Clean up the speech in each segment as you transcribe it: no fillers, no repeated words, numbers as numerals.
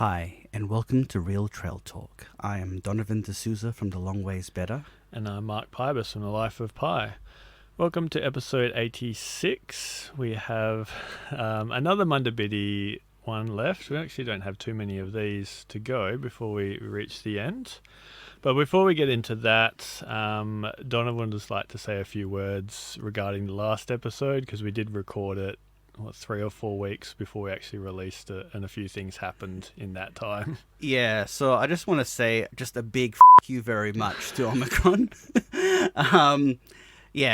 Hi, and welcome to Real Trail Talk. I am Donovan D'Souza from The Long Ways Better. And I'm Mark Pybus from The Life of Pi. Welcome to episode 86. We have another Munda Biddi one left. We actually don't have too many of these to go before we reach the end. But before we get into that, Donovan would just like to say a few words regarding the last episode, because we did record it 3 or 4 weeks before we actually released it, and a few things happened in that time. Yeah, so I just want to say just a big you very much to Omicron.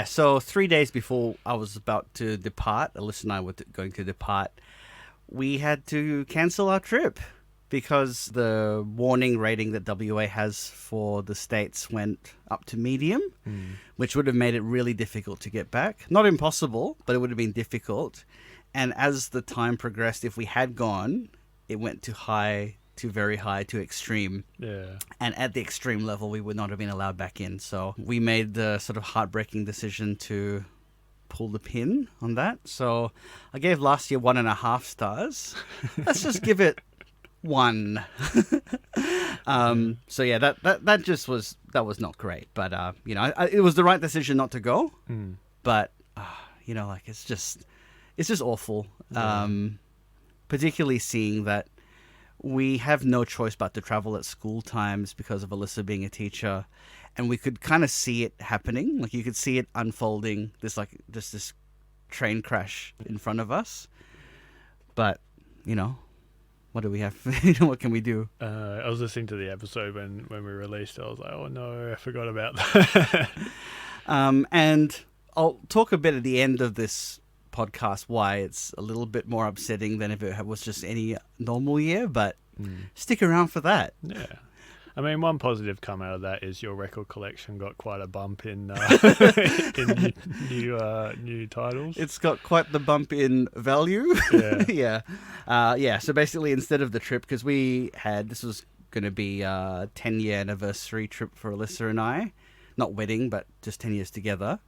So 3 days before I was about to depart, Alyssa and I were going to depart, we had to cancel our trip because the warning rating that WA has for the states went up to medium, which would have made it really difficult to get back. Not impossible, but it would have been difficult. And as the time progressed, if we had gone, it went to high, to very high, to extreme. Yeah. And at the extreme level, we would not have been allowed back in. So we made the sort of heartbreaking decision to pull the pin on that. So I gave last year 1.5 stars. Let's just give it 1. So yeah, that just was, that was not great. But, it was the right decision not to go. But, it's just awful. Particularly seeing that we have no choice but to travel at school times because of Alyssa being a teacher, and we could kind of see it happening. Like, you could see it unfolding, this train crash in front of us. But, what do we have? What can we do? I was listening to the episode when we released it. I was like, oh no, I forgot about that. And I'll talk a bit at the end of this podcast why it's a little bit more upsetting than if it was just any normal year, but stick around for that. Yeah. I mean, one positive come out of that is your record collection got quite a bump in in new titles. It's got quite the bump in value. Yeah. So basically, instead of the trip, because this was going to be a 10-year anniversary trip for Alyssa and I, not wedding, but just 10 years together,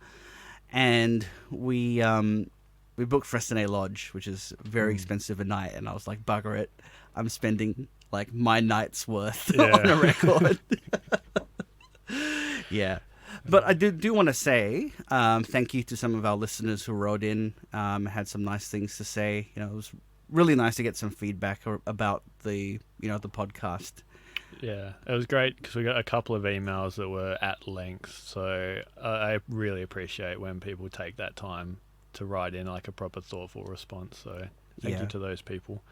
and we booked Fresnay Lodge, which is very expensive a night, and I was like, bugger it, I'm spending like my night's worth on a record. Yeah. But I do want to say thank you to some of our listeners who wrote in, had some nice things to say. It was really nice to get some feedback about the podcast. Yeah, it was great because we got a couple of emails that were at length, so I really appreciate when people take that time to write in like a proper thoughtful response, so thank you to those people.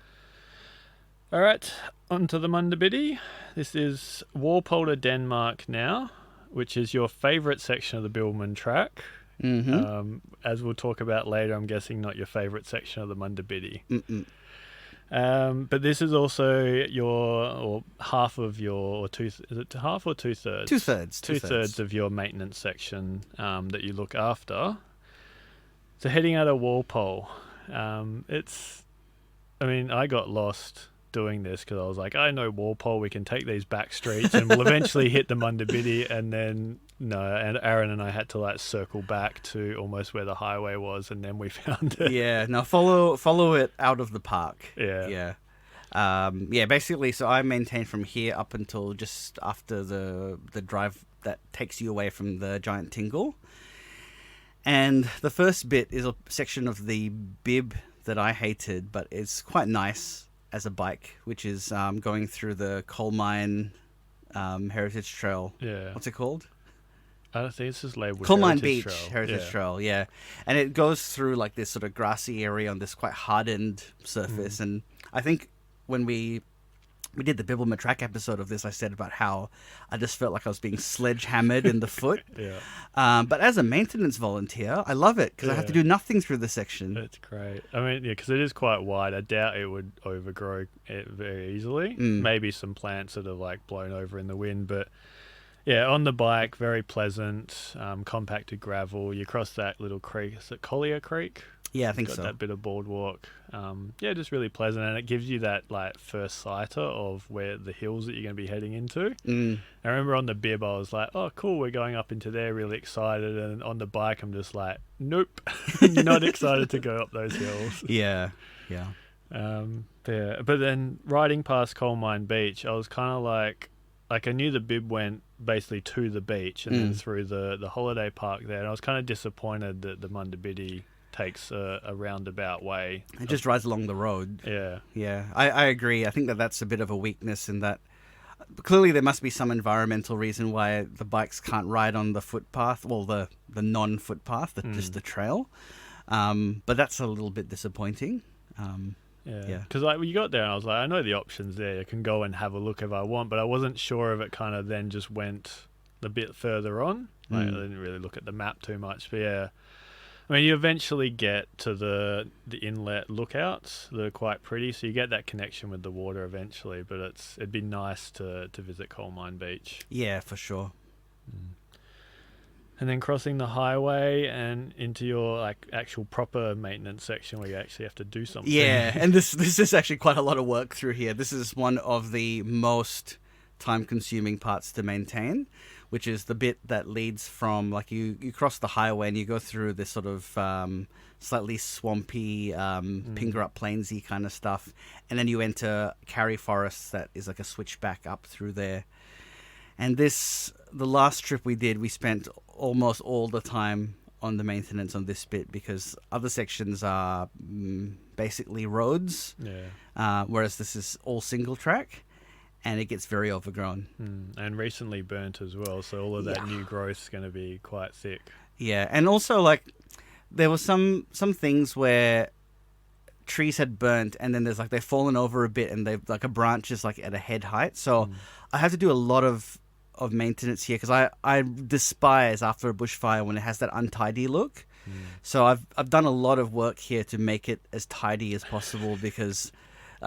All right, on to the Munda Biddi. This is Walpole to Denmark now, which is your favourite section of the Billman track. As we'll talk about later, I'm guessing not your favourite section of the Munda Biddi. But this is also half of your, is it half or 2/3? 2/3. 2/3 of your maintenance section that you look after. So heading out of Walpole, I got lost doing this because I was like, I know Walpole, we can take these back streets and we'll eventually hit the Munda Biddi, and then and Aaron and I had to like circle back to almost where the highway was, and then we found it. Yeah, now follow it out of the park. Yeah. Basically, so I maintain from here up until just after the drive that takes you away from the giant Tingle. And the first bit is a section of the bib that I hated, but it's quite nice as a bike, which is going through the coal mine heritage trail. Yeah. What's it called? I think it's just labeled Coal Mine Beach Heritage Trail, yeah. And it goes through like this sort of grassy area on this quite hardened surface. And I think when we did the Bibbulmer track episode of this, I said about how I just felt like I was being sledgehammered in the foot. Yeah. But as a maintenance volunteer, I love it because I have to do nothing through the section. It's great. I mean, yeah, because it is quite wide. I doubt it would overgrow it very easily. Maybe some plants that are like blown over in the wind, but yeah, on the bike, very pleasant, compacted gravel. You cross that little creek. Is it Collier Creek? Yeah, I think got so. That bit of boardwalk. Just really pleasant, and it gives you that like first sighter of where the hills that you're going to be heading into. I remember on the bib, I was like, "Oh, cool, we're going up into there." Really excited, and on the bike, I'm just like, "Nope, not excited to go up those hills." Yeah. Yeah, but then riding past Coal Mine Beach, I was kind of like I knew the bib went basically to the beach and then through the holiday park there, and I was kind of disappointed that the Munda Biddi takes a roundabout way. It just rides along the road. Yeah. Yeah, I agree. I think that's a bit of a weakness in that clearly there must be some environmental reason why the bikes can't ride on the footpath, well, the non-footpath, just the trail. But that's a little bit disappointing. Yeah, because like when you got there, and I was like, I know the options there. I can go and have a look if I want, but I wasn't sure if it kind of then just went a bit further on. Like, I didn't really look at the map too much, but yeah. I mean, you eventually get to the inlet lookouts. They're quite pretty, so you get that connection with the water eventually. But it'd be nice to visit Coal Mine Beach. Yeah, for sure. And then crossing the highway and into your like actual proper maintenance section where you actually have to do something. Yeah, and this is actually quite a lot of work through here. This is one of the most time-consuming parts to maintain, which is the bit that leads from, like, you cross the highway and you go through this sort of slightly swampy, Pingerup Plainsy kind of stuff, and then you enter Carry Forest that is like a switchback up through there. And the last trip we did, we spent almost all the time on the maintenance on this bit because other sections are basically roads, whereas this is all single track, and it gets very overgrown. And recently burnt as well, so all of that new growth is going to be quite thick. Yeah, and also like there were some things where trees had burnt, and then there's like they've fallen over a bit, and they've like a branch is like at a head height. So I have to do a lot of maintenance here because I despise after a bushfire when it has that untidy look. So I've done a lot of work here to make it as tidy as possible because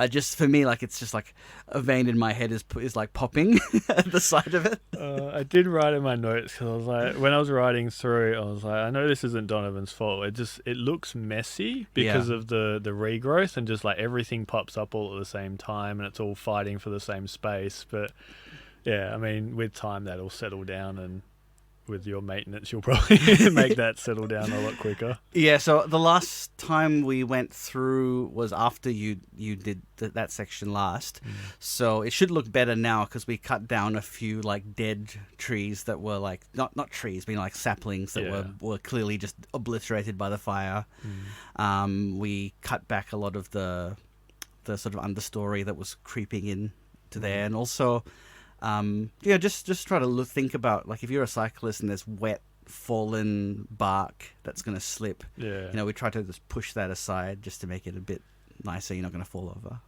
just for me, like, it's just like a vein in my head is like popping at the side of it. I did write in my notes because I was like, when I was riding through, I was like, I know this isn't Donovan's fault. It looks messy because of the regrowth, and just like everything pops up all at the same time and it's all fighting for the same space. But yeah, I mean, with time that'll settle down, and with your maintenance, you'll probably make that settle down a lot quicker. Yeah, so the last time we went through was after you did that section last. So it should look better now because we cut down a few like dead trees that were like, not trees, being like saplings that were clearly just obliterated by the fire. We cut back a lot of the sort of understory that was creeping in to there, and also just try to think about, like, if you're a cyclist and there's wet, fallen bark that's going to slip, we try to just push that aside just to make it a bit nicer. You're not going to fall over.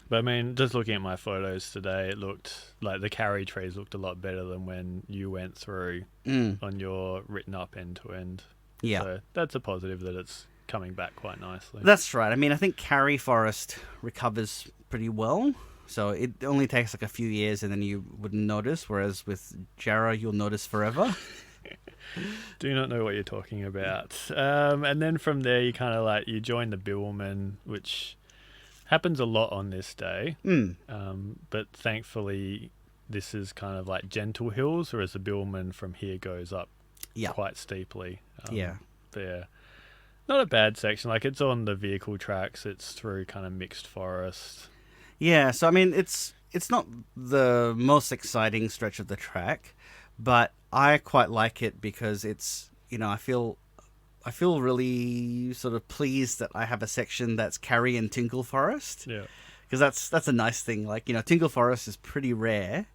But I mean, just looking at my photos today, it looked like the carry trees looked a lot better than when you went through on your written up end to end. Yeah. So that's a positive that it's coming back quite nicely. That's right. I mean, I think Carry Forest recovers pretty well. So it only takes like a few years and then you wouldn't notice, whereas with Jarrah, you'll notice forever. Do not know what you're talking about. And then from there, you kind of like, you join the Billman, which happens a lot on this day. But thankfully, this is kind of like gentle hills, whereas the Billman from here goes up quite steeply. But yeah, not a bad section. Like, it's on the vehicle tracks. It's through kind of mixed forest. Yeah, so I mean, it's not the most exciting stretch of the track, but I quite like it because it's, I feel really sort of pleased that I have a section that's Carry and Tingle Forest. Yeah. Because that's a nice thing. Like, Tingle Forest is pretty rare,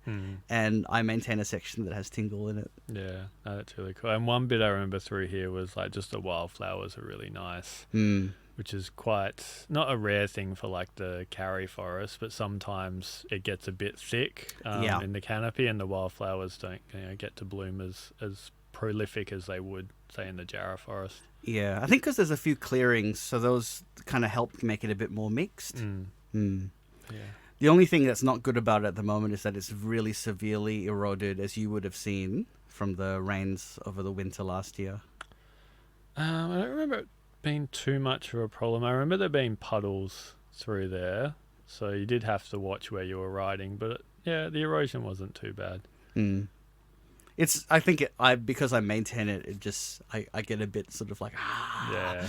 and I maintain a section that has Tingle in it. Yeah, that's really cool. And one bit I remember through here was like just the wildflowers are really nice. Which is quite not a rare thing for like the Carry Forest, but sometimes it gets a bit thick in the canopy, and the wildflowers don't get to bloom as prolific as they would, say, in the Jarrah Forest. Yeah, I think because there's a few clearings, so those kind of help make it a bit more mixed. Yeah. The only thing that's not good about it at the moment is that it's really severely eroded, as you would have seen from the rains over the winter last year. I don't remember it being too much of a problem. I remember there being puddles through there, so you did have to watch where you were riding, but the erosion wasn't too bad. It's, I think because I maintain it, it just I get a bit sort of like yeah.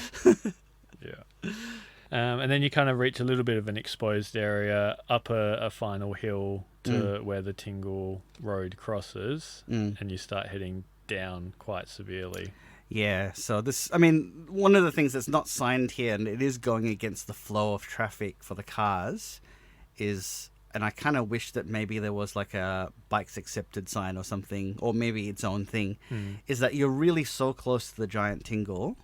And then you kind of reach a little bit of an exposed area up a final hill to where the Tingle Road crosses, and you start heading down quite severely. Yeah, so this, I mean, one of the things that's not signed here, and it is going against the flow of traffic for the cars, is, and I kind of wish that maybe there was like a bikes accepted sign or something, or maybe its own thing, is that you're really so close to the giant Tingle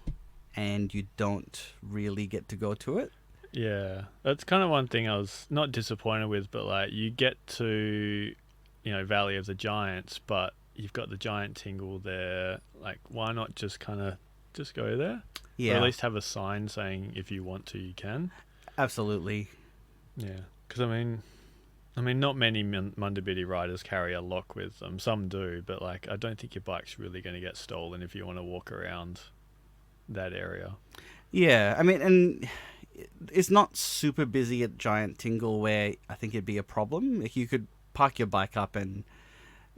and you don't really get to go to it. Yeah, that's kind of one thing I was not disappointed with, but like you get to, Valley of the Giants, but you've got the giant Tingle there. Like, why not just kind of just go there? Yeah. Or at least have a sign saying if you want to, you can. Absolutely. Yeah, because I mean, not many Munda Biddi riders carry a lock with them. Some do, but like, I don't think your bike's really going to get stolen if you want to walk around that area. Yeah, I mean, and it's not super busy at Giant Tingle where I think it'd be a problem. Like, you could park your bike up and,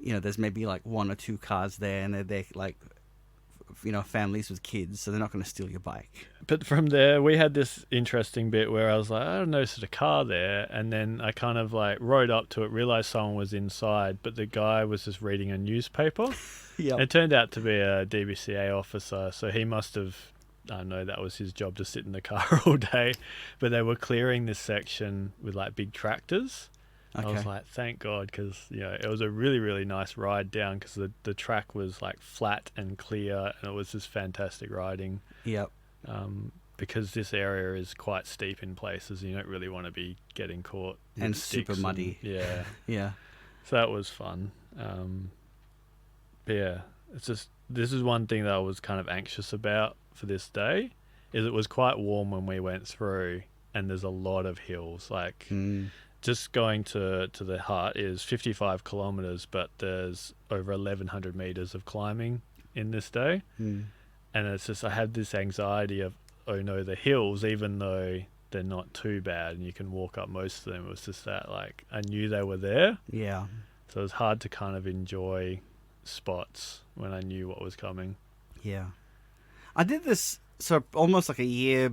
there's maybe like one or two cars there, and they're like, families with kids, so they're not going to steal your bike. But from there, we had this interesting bit where I was like, I don't notice a car there, and then I kind of like rode up to it, realized someone was inside, but the guy was just reading a newspaper. Yeah, it turned out to be a DBCA officer, so he must have, I don't know, that was his job to sit in the car all day. But they were clearing this section with like big tractors. Okay. I was like, thank God, because it was a really, really nice ride down, because the track was like flat and clear, and it was just fantastic riding. Yep. Because this area is quite steep in places, you don't really want to be getting caught. And super muddy. Yeah. Yeah. So that was fun. But yeah, it's just, this is one thing that I was kind of anxious about for this day, is it was quite warm when we went through, and there's a lot of hills. Like, just going to the hut is 55 kilometers, but there's over 1,100 meters of climbing in this day. And it's just, I had this anxiety of, oh no, the hills, even though they're not too bad and you can walk up most of them, it was just that, like, I knew they were there. Yeah. So it was hard to kind of enjoy spots when I knew what was coming. Yeah. I did this, so almost like a year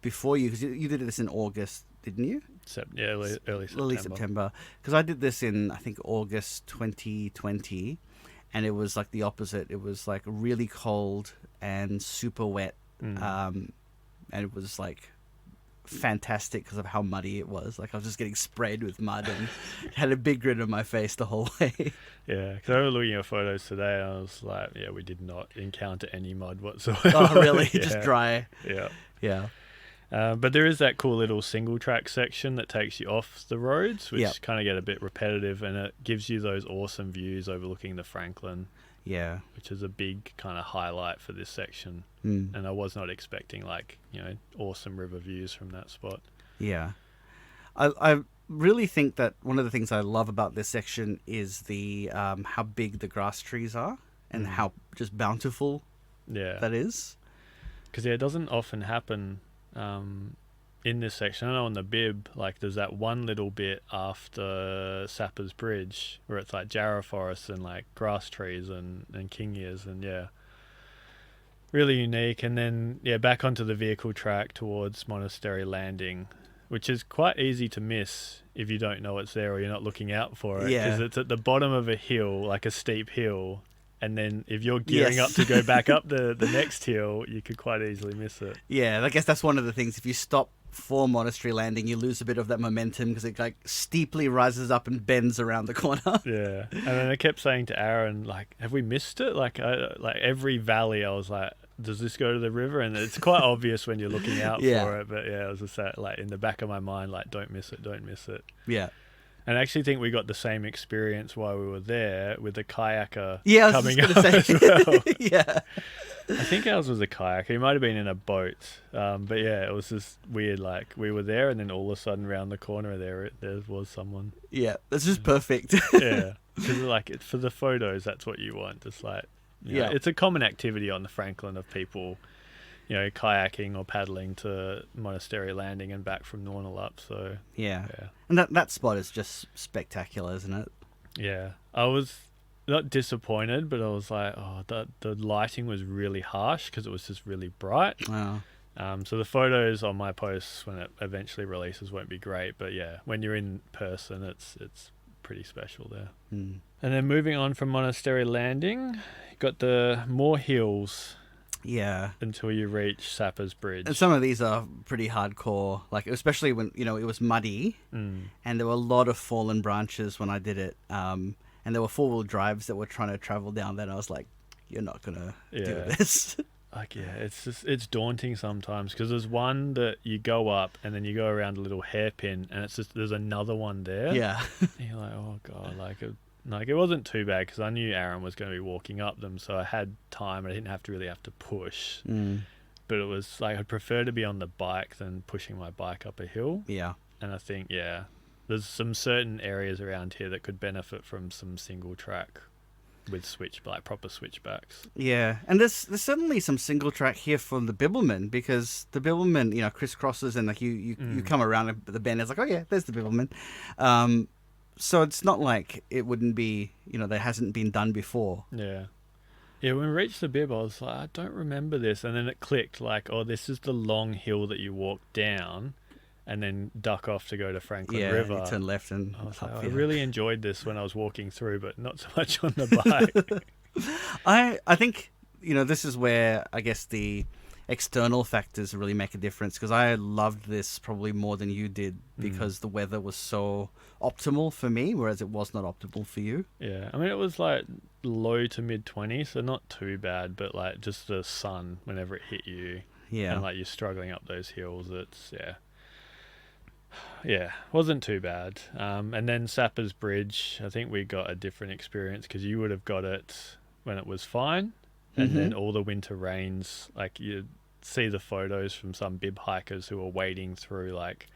before you, because you did this in August, didn't you? Early September. Early September. Because I did this in, I think, August 2020, and it was like the opposite. It was like really cold and super wet, and it was like fantastic because of how muddy it was. Like, I was just getting sprayed with mud and had a big grin on my face the whole way. Yeah, because I was looking at photos today and I was like, yeah, we did not encounter any mud whatsoever. Oh, really? Yeah. Just dry. Yeah. Yeah. But there is that cool little single track section that takes you off the roads, which kind of get a bit repetitive, and it gives you those awesome views overlooking the Franklin. Yeah. Which is a big kind of highlight for this section. And I was not expecting awesome river views from that spot. Yeah. I really think that one of the things I love about this section is the how big the grass trees are and how just bountiful that is. Because it doesn't often happen in this section. I know on the Bib, like, there's that one little bit after Sapper's Bridge where it's like jarrah forest and like grass trees and king ears, and really unique. And then back onto the vehicle track towards Monastery Landing, which is quite easy to miss if you don't know it's there or you're not looking out for it, because it's at the bottom of a hill, like a steep hill. And then if you're gearing up to go back up the next hill, you could quite easily miss it. Yeah, I guess that's one of the things. If you stop for Monastery Landing, you lose a bit of that momentum because it like steeply rises up and bends around the corner. Yeah, and then I kept saying to Aaron, like, have we missed it? Like every valley, I was like, does this go to the river? And it's quite obvious when you're looking out for it. But it was just that, like, in the back of my mind, like, don't miss it, don't miss it. Yeah. And I actually think we got the same experience while we were there with the kayaker coming up as well. Yeah. I think ours was a kayaker. He might have been in a boat. But it was just weird. Like, we were there and then all of a sudden around the corner there was someone. Yeah, that's just perfect. Yeah. Because, like, for the photos, that's what you want. Just like, it's a common activity on the Franklin of people, kayaking or paddling to Monastery Landing and back from Nornalup. So yeah. And that spot is just spectacular, isn't it? Yeah, I was not disappointed, but I was like, the lighting was really harsh because it was just really bright. Wow. So the photos on my posts when it eventually releases won't be great, but yeah, when you're in person, it's pretty special there. Mm. And then moving on from Monastery Landing, you got the more hills. Yeah. Until you reach Sapper's Bridge. And some of these are pretty hardcore, like especially when, it was muddy and there were a lot of fallen branches when I did it. And there were four-wheel drives that were trying to travel down there, and I was like, you're not going to do this. Like, yeah, it's daunting sometimes because there's one that you go up and then you go around a little hairpin and it's just, there's another one there. Yeah. And you're like, oh God, it wasn't too bad because I knew Aaron was going to be walking up them, so I had time. I didn't have to push. But it was like I'd prefer to be on the bike than pushing my bike up a hill. Yeah. And I think, there's some certain areas around here that could benefit from some single track with proper switchbacks. Yeah, and there's certainly some single track here for the Bibbleman, because the Bibbleman, crisscrosses, and like you come around the bend, it's like, oh yeah, there's the Bibbleman. So it's not like it wouldn't be, that hasn't been done before. Yeah. Yeah, when we reached the Bib, I was like, I don't remember this. And then it clicked, like, oh, this is the long hill that you walk down and then duck off to go to Franklin River. Yeah, turn left and I really enjoyed this when I was walking through, but not so much on the bike. I think, this is where I guess the external factors really make a difference, because I loved this probably more than you did because the weather was so optimal for me, whereas it was not optimal for you. Yeah, I mean, it was like low to mid 20s, so not too bad, but like just the sun whenever it hit you, and like you're struggling up those hills, it's wasn't too bad. And then Sapper's Bridge, I think we got a different experience because you would have got it when it was fine, and then all the winter rains, like you see the photos from some bib hikers who were wading through like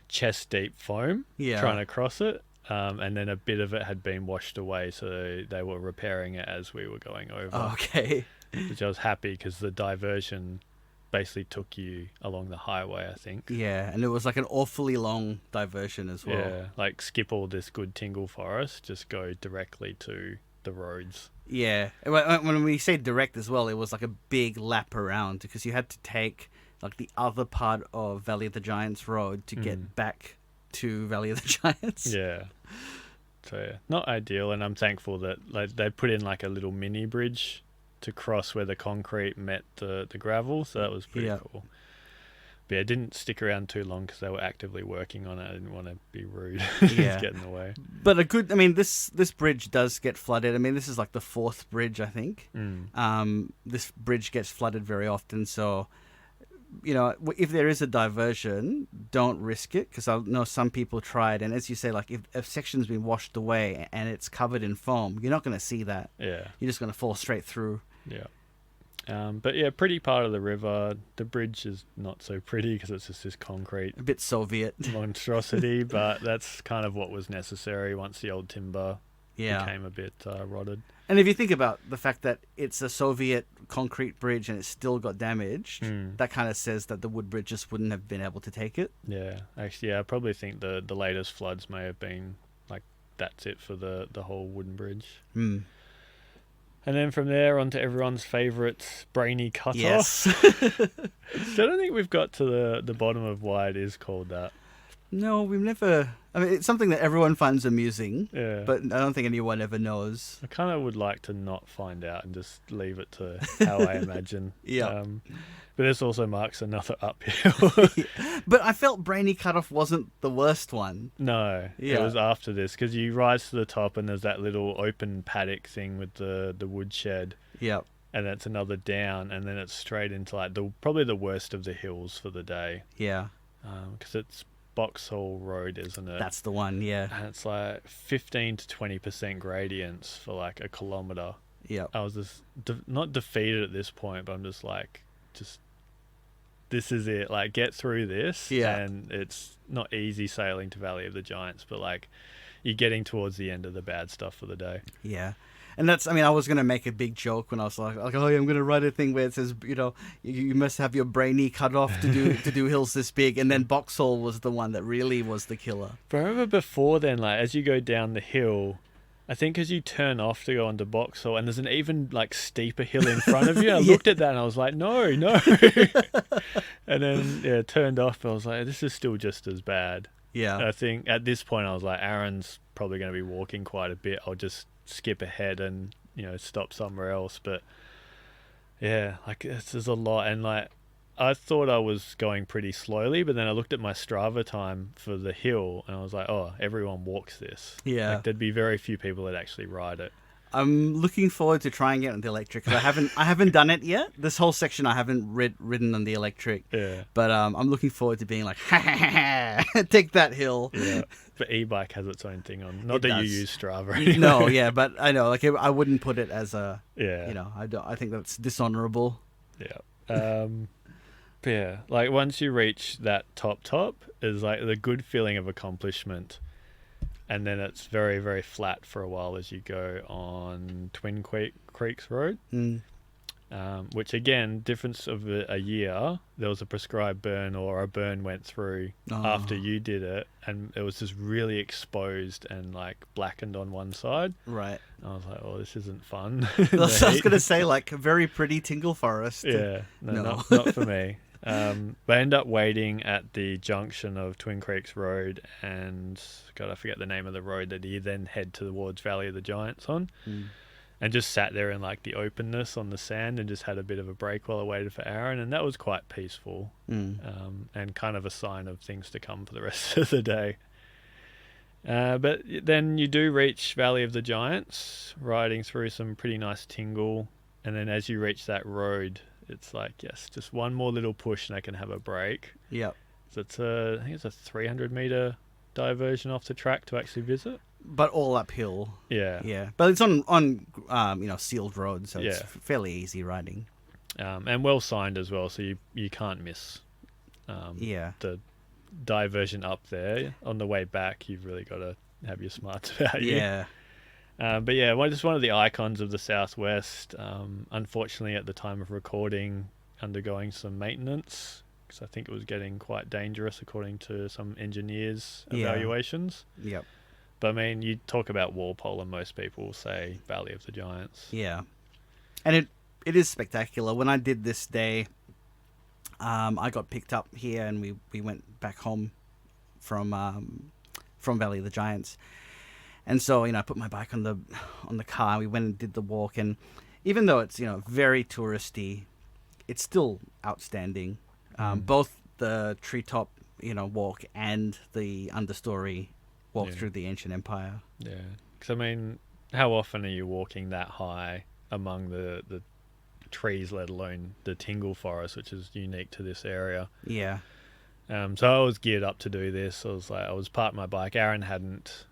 chest deep foam trying to cross it, and then a bit of it had been washed away, so they were repairing it as we were going over. Okay. Which I was happy because the diversion basically took you along the highway, I think. Yeah, and it was like an awfully long diversion as well. Yeah, like skip all this good Tingle Forest, just go directly to the roads. Yeah, when we say direct as well, it was like a big lap around, because you had to take like the other part of Valley of the Giants Road to get back to Valley of the Giants. Yeah. So not ideal, and I'm thankful that like they put in like a little mini bridge to cross where the concrete met the gravel, so that was pretty cool. But yeah, it didn't stick around too long because they were actively working on it. I didn't want to be rude. Get in the way. But this bridge does get flooded. I mean, this is like the fourth bridge, I think. This bridge gets flooded very often, so if there is a diversion, don't risk it, because I know some people tried, and as you say, like if a section's been washed away and it's covered in foam, you're not going to see that. Yeah, you're just going to fall straight through. Yeah. But yeah, pretty part of the river. The bridge is not so pretty because it's just this concrete, a bit Soviet monstrosity, but that's kind of what was necessary once the old timber became a bit rotted. And if you think about the fact that it's a Soviet concrete bridge and it still got damaged, that kind of says that the wood bridge just wouldn't have been able to take it. Yeah, actually, I probably think the latest floods may have been like, that's it for the whole wooden bridge. And then from there on to everyone's favourite brainy cutoff. Yes. So I don't think we've got to the bottom of why it is called that. No, we've never... I mean, it's something that everyone finds amusing, but I don't think anyone ever knows. I kind of would like to not find out and just leave it to how I imagine. But this also marks another uphill. But I felt Brainy Cutoff wasn't the worst one. No, it was after this, because you rise to the top and there's that little open paddock thing with the woodshed. Yep. And that's another down, and then it's straight into like probably the worst of the hills for the day. Yeah. Because it's Boxhall Road, isn't it? That's the one, yeah. And it's like 15 to 20% gradients for like a kilometre. Yeah. I was just not defeated at this point, but I'm just like, this is it. Like, get through this. Yeah. And it's not easy sailing to Valley of the Giants, but like, you're getting towards the end of the bad stuff for the day. Yeah. And that's, I mean, I was going to make a big joke when I was like, oh, yeah, I'm going to write a thing where it says, you must have your brainy cut off to do hills this big. And then Boxhall was the one that really was the killer. But I remember before then, like, as you go down the hill, I think as you turn off to go onto Boxall, and there's an even like steeper hill in front of you. I Yeah. looked at that and I was like, no. And then turned off. I was like, this is still just as bad. Yeah. I think at this point I was like, Aaron's probably going to be walking quite a bit. I'll just skip ahead and stop somewhere else. But yeah, like there's a lot, and like I thought I was going pretty slowly, but then I looked at my Strava time for the hill, and I was like, oh, everyone walks this. Yeah. Like, there'd be very few people that actually ride it. I'm looking forward to trying it on the electric, because I haven't done it yet. This whole section I haven't ridden on the electric. Yeah. But I'm looking forward to being like, ha ha ha, ha, take that hill. Yeah. But e-bike has its own thing on. Not It that does. you use Strava. Anyway. No, yeah, but I know, like I wouldn't put it as a, Yeah. I think that's dishonorable. Yeah. But yeah, like once you reach that top is like the good feeling of accomplishment. And then it's very, very flat for a while as you go on Twin Creeks Road, which again, difference of a year, there was a prescribed burn, or a burn went through after you did it, and it was just really exposed and like blackened on one side. Right. And I was like, oh, this isn't fun. I was going to say, like, a very pretty Tingle Forest. Yeah, No. not for me. But I end up waiting at the junction of Twin Creeks Road and, God, I forget the name of the road that you then head towards Valley of the Giants on, and just sat there in like the openness on the sand and just had a bit of a break while I waited for Aaron, and that was quite peaceful, and kind of a sign of things to come for the rest of the day. But then you do reach Valley of the Giants, riding through some pretty nice tingle, and then as you reach that road, it's like, yes, just one more little push and I can have a break. Yep. So I think it's a 300-meter diversion off the track to actually visit. But all uphill. Yeah. Yeah. But it's on sealed road, so it's Yeah. fairly easy riding. And well signed as well, so you can't miss the diversion up there. On the way back, you've really got to have your smarts about you. Yeah. But yeah, just one of the icons of the Southwest. Unfortunately, at the time of recording, undergoing some maintenance, because I think it was getting quite dangerous according to some engineers' evaluations. Yep. But I mean, you talk about Walpole and most people will say Valley of the Giants. Yeah. And it is spectacular. When I did this day, I got picked up here and we went back home from Valley of the Giants. And so, I put my bike on the car. We went and did the walk, and even though it's very touristy, it's still outstanding. Both the treetop walk and the understory walk through the ancient empire. Yeah, because I mean, how often are you walking that high among the trees, let alone the Tingle Forest, which is unique to this area? Yeah. So I was geared up to do this. I was parked my bike. Aaron hadn't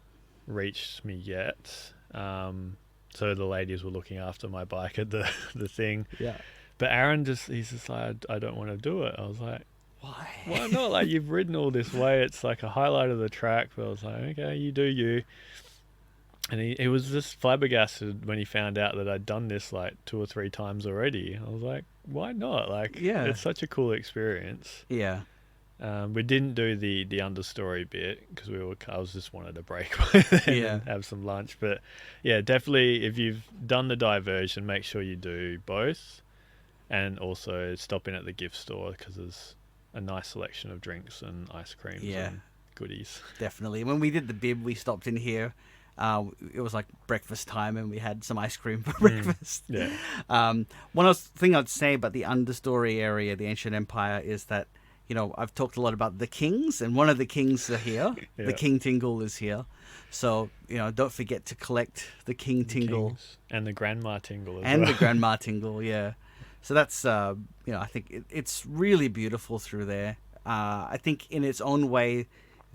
reached me yet, so the ladies were looking after my bike at the thing. Yeah. But Aaron he's just like, I don't want to do it. I was like, why not? Like, you've ridden all this way, it's like a highlight of the track. But I was like, okay, you do you. And he was just flabbergasted when he found out that I'd done this like 2 or 3 times already. I was like, why not? Like, it's such a cool experience. Yeah. We didn't do the understory bit because I was just wanted a break by then and have some lunch. But yeah, definitely if you've done the diversion, make sure you do both, and also stop in at the gift store because there's a nice selection of drinks and ice creams and goodies. Definitely. When we did the bib, we stopped in here. It was like breakfast time, and we had some ice cream for breakfast. Yeah. One thing I'd say about the understory area, the ancient empire, is that I've talked a lot about the kings, and one of the kings are here. The King Tingle is here. So, don't forget to collect the King Tingle. Kings. And the Grandma Tingle as well. And the Grandma Tingle, yeah. So that's, I think it's really beautiful through there. I think in its own way,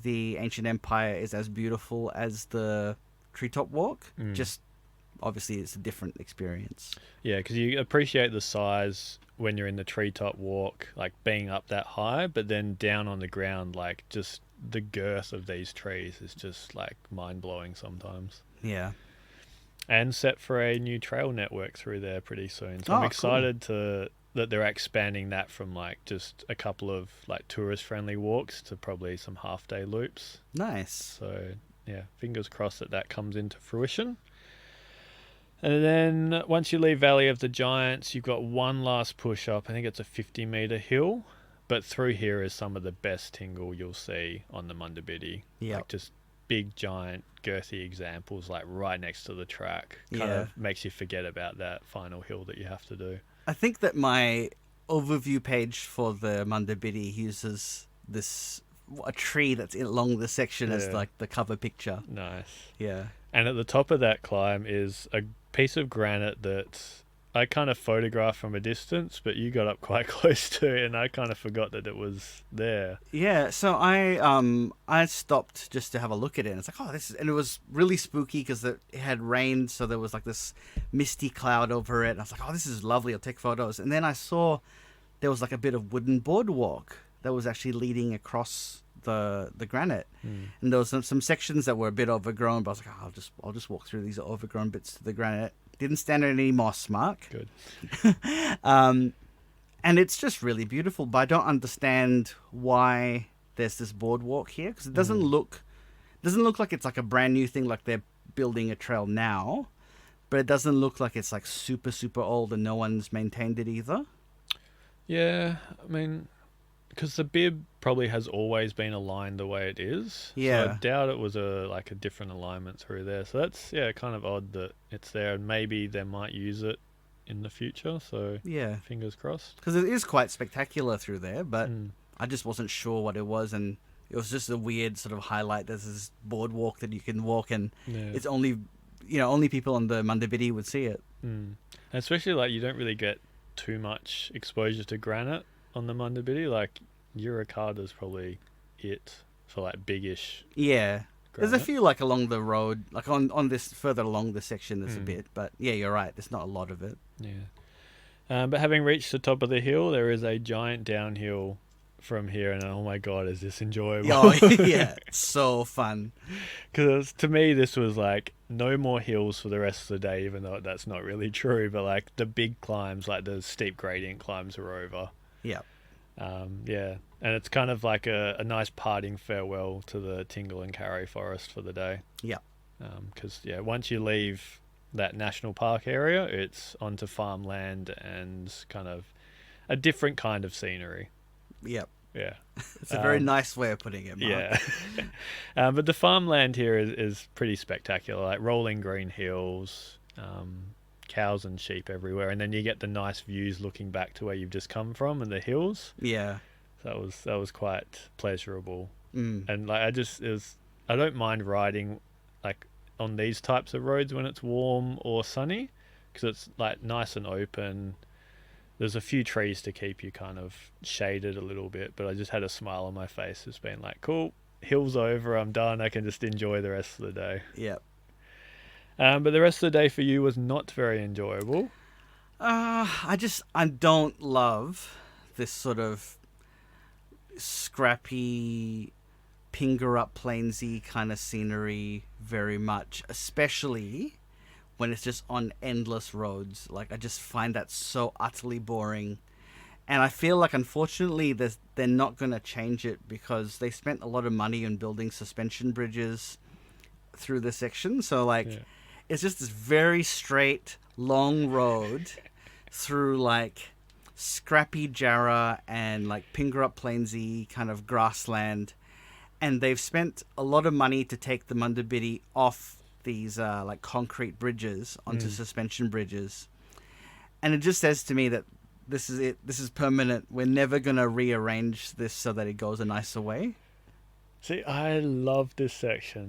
the ancient empire is as beautiful as the treetop walk. Just, obviously, it's a different experience. Yeah, because you appreciate the size when you're in the treetop walk, like being up that high, but then down on the ground, like just the girth of these trees is just like mind-blowing sometimes. Yeah. And set for a new trail network through there pretty soon. So I'm excited that they're expanding that from like just a couple of like tourist-friendly walks to probably some half-day loops. Nice. So yeah, fingers crossed that comes into fruition. And then once you leave Valley of the Giants, you've got one last push up. I think it's a 50-metre hill. But through here is some of the best tingle you'll see on the Munda Biddi. Yeah. Like just big, giant, girthy examples like right next to the track. Kind of makes you forget about that final hill that you have to do. I think that my overview page for the Munda Biddi uses a tree that's along the section as like the cover picture. Nice. Yeah. And at the top of that climb is a piece of granite that I kind of photographed from a distance, but you got up quite close to it, and I kind of forgot that it was there. Yeah, so I stopped just to have a look at it, and it's like, oh, and it was really spooky because it had rained, so there was like this misty cloud over it, and I was like, oh, this is lovely, I'll take photos. And then I saw there was like a bit of wooden boardwalk that was actually leading across the granite, and there was some sections that were a bit overgrown, but I was like, oh, I'll just walk through these overgrown bits to the granite. Didn't stand on any moss, Mark. Good. And it's just really beautiful, but I don't understand why there's this boardwalk here, because it doesn't look like it's like a brand new thing, like they're building a trail now, but it doesn't look like it's like super, super old and no one's maintained it either. Yeah, I mean, because the bib probably has always been aligned the way it is. Yeah. So I doubt it was a different alignment through there. So that's, kind of odd that it's there, and maybe they might use it in the future. So yeah, fingers crossed. Because it is quite spectacular through there, but I just wasn't sure what it was, and it was just a weird sort of highlight. There's this boardwalk that you can walk, and it's only people on the Munda Biddi would see it. And especially like you don't really get too much exposure to granite on the Munda Biddi. Like Uricada's probably it for like biggish. Yeah. Granite. There's a few like along the road, like on this further along the section. There's a bit, but yeah, you're right. There's not a lot of it. Yeah. But having reached the top of the hill, there is a giant downhill from here, and oh my god, is this enjoyable? Oh yeah, so fun. Because to me, this was like no more hills for the rest of the day, even though that's not really true. But like the big climbs, like the steep gradient climbs, are over. Yeah. And it's kind of like a nice parting farewell to the Tingle and Carry Forest for the day. Yeah. Because once you leave that national park area, it's onto farmland and kind of a different kind of scenery. Yep. Yeah. It's a very nice way of putting it, Mark. Yeah. But the farmland here is pretty spectacular, like rolling green hills, cows and sheep everywhere, and then you get the nice views looking back to where you've just come from and the hills. Yeah. So that was quite pleasurable. And like I don't mind riding like on these types of roads when it's warm or sunny, because it's like nice and open. There's a few trees to keep you kind of shaded a little bit, but I just had a smile on my face. It's been like, cool, hill's over, I'm done. I can just enjoy the rest of the day. Yep. But the rest of the day for you was not very enjoyable. I don't love this sort of scrappy, Pingerup Plainsy kind of scenery very much, especially when it's just on endless roads. Like, I just find that so utterly boring. And I feel like, unfortunately, they're not going to change it, because they spent a lot of money on building suspension bridges through the section. So, it's just this very straight, long road through, like, scrappy jarrah and, like, Pingerup Plainsy kind of grassland. And they've spent a lot of money to take the Munda Biddi off these like concrete bridges onto suspension bridges, and it just says to me that this is it. This is permanent. We're never gonna rearrange this so that it goes a nicer way. See, I love this section.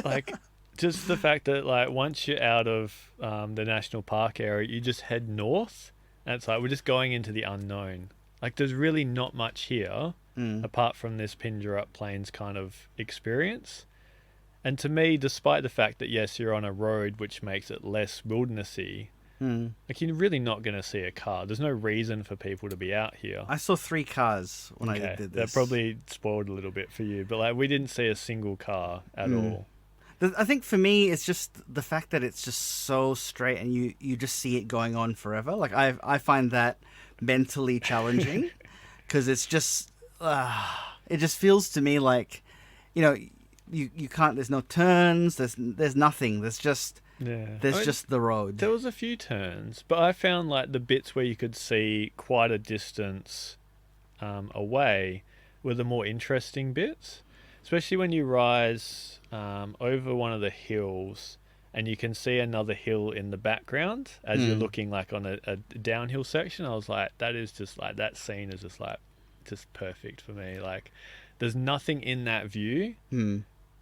Like, just the fact that like once you're out of the national park area, you just head north, and it's like we're just going into the unknown. Like, there's really not much here apart from this Pingerup Plains kind of experience. And to me, despite the fact that, yes, you're on a road which makes it less wildernessy, like, you're really not going to see a car. There's no reason for people to be out here. I saw 3 cars when I did this. That probably spoiled a little bit for you. But, like, we didn't see a single car at all. I think for me, it's just the fact that it's just so straight and you just see it going on forever. Like, I find that mentally challenging, because it's just... it just feels to me like, you can't, there's no turns, there's nothing, there's just Yeah. There's just the road. There was a few turns, but I found like the bits where you could see quite a distance away were the more interesting bits, especially when you rise over one of the hills and you can see another hill in the background as you're looking like on a downhill section. I was like, that is just like, that scene is just like, just perfect for me. Like, there's nothing in that view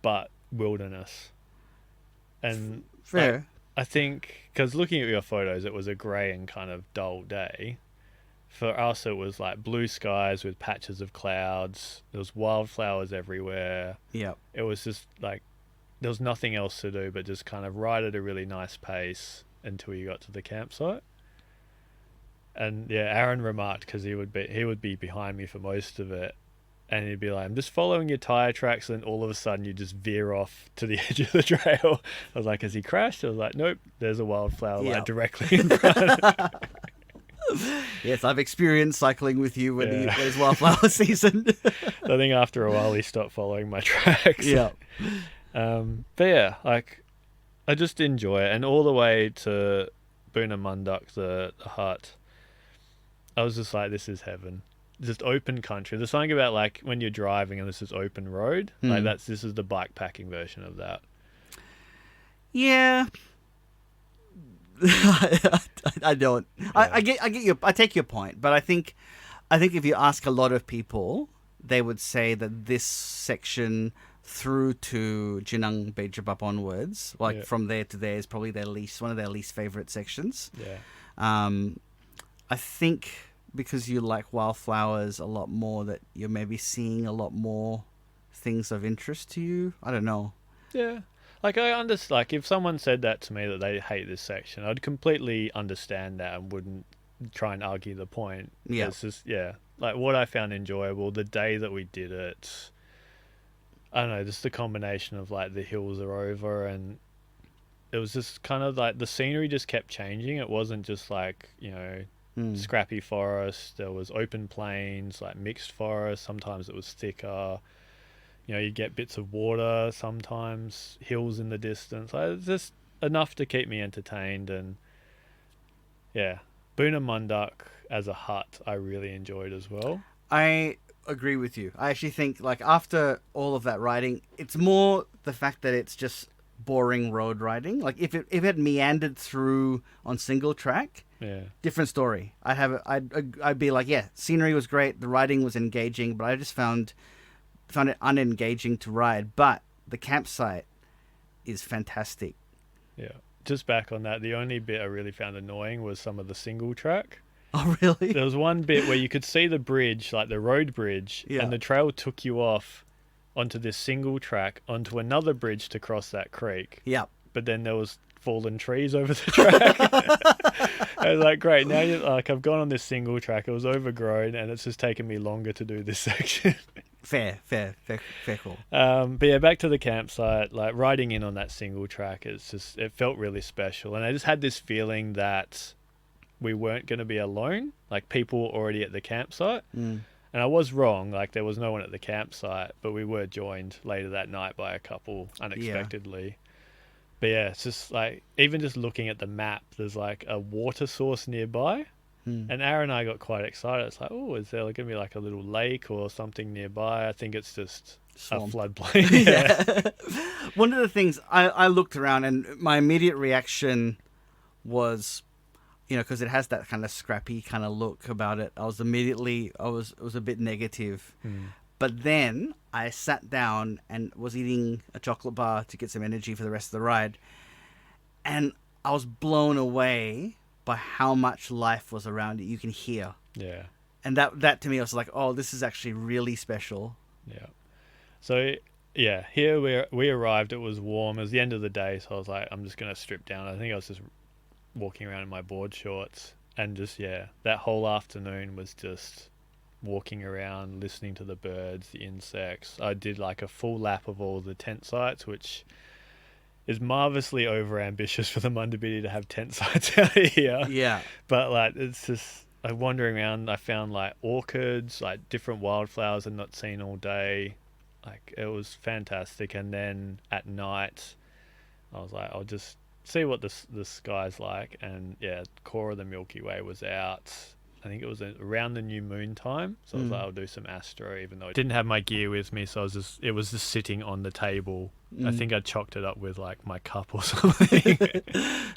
but wilderness. And Fair. like, I think, because looking at your photos, it was a grey and kind of dull day. For us, it was like blue skies with patches of clouds. There was wildflowers everywhere. Yep. It was just like, there was nothing else to do but just kind of ride at a really nice pace until you got to the campsite. And yeah, Aaron remarked, because he would be behind me for most of it, and he'd be like, I'm just following your tire tracks, and all of a sudden you just veer off to the edge of the trail. I was like, has he crashed? I was like, nope, there's a wildflower like directly in front. Yes, I've experienced cycling with you when it was wildflower season. I think after a while he stopped following my tracks. Yeah. But yeah, like, I just enjoy it. And all the way to Boonamunduk, the hut, I was just like, this is heaven. Just open country. There's something about like when you're driving and this is open road. Like this is the bikepacking version of that. Yeah. I don't. Yeah. I get your. I take your point, but I think if you ask a lot of people, they would say that this section through to Jinang Bejabap onwards, like from there to there, is probably one of their least favorite sections. Yeah. I think because you like wildflowers a lot more, that you're maybe seeing a lot more things of interest to you. I don't know. Yeah. Like, I understand, like, if someone said that to me, that they hate this section, I'd completely understand that and wouldn't try and argue the point. Yeah. It's just, like, what I found enjoyable, the day that we did it, I don't know, just the combination of, like, the hills are over, and it was just kind of, like, the scenery just kept changing. It wasn't just, like, you know, scrappy forest. There was open plains, like, mixed forest. Sometimes it was thicker. You know, you get bits of water, sometimes hills in the distance. Like, it's just enough to keep me entertained. And yeah, Boonamunduk as a hut, I really enjoyed as well. I agree with you. I actually think, like, after all of that riding, it's more the fact that it's just boring road riding. Like, if it meandered through on single track, different story. I'd be like, yeah, scenery was great, the riding was engaging, but I just found it unengaging to ride. But the campsite is fantastic. Yeah. Just back on that, the only bit I really found annoying was some of the single track. Oh, really? There was one bit where you could see the bridge, like the road bridge, and the trail took you off onto this single track onto another bridge to cross that creek. Yep. But then there was fallen trees over the track. I was like, great, now you're like, I've gone on this single track, it was overgrown, and it's just taken me longer to do this section. Fair call. But yeah, back to the campsite, like riding in on that single track, it felt really special. And I just had this feeling that we weren't going to be alone, like people were already at the campsite. And I was wrong, like there was no one at the campsite, but we were joined later that night by a couple unexpectedly. Yeah. But yeah, it's just like, even just looking at the map, there's like a water source nearby. And Aaron and I got quite excited. It's like, oh, is there going to be like a little lake or something nearby? I think it's just swamp. A floodplain. Yeah. One of the things I looked around, and my immediate reaction was, you know, because it has that kind of scrappy kind of look about it. I was a bit negative. But then I sat down and was eating a chocolate bar to get some energy for the rest of the ride. And I was blown away by how much life was around it. You can hear. Yeah. And that to me, I was like, oh, this is actually really special. Yeah. So, yeah, here we arrived. It was warm. It was the end of the day. So I was like, I'm just going to strip down. I think I was just walking around in my board shorts. And just, that whole afternoon was just walking around, listening to the birds, the insects. I did like a full lap of all the tent sites, which is marvelously over-ambitious for the Munda Biddi to have tent sites out here. Yeah. But, like, it's just, like, wandering around, I found, like, orchids, like, different wildflowers I'd not seen all day. Like, it was fantastic. And then at night, I was like, I'll just see what the sky's like. And yeah, core of the Milky Way was out. I think it was around the new moon time. So I was like, I'll do some astro, even though I didn't have my gear with me. So it was just sitting on the table. I think I chalked it up with like my cup or something.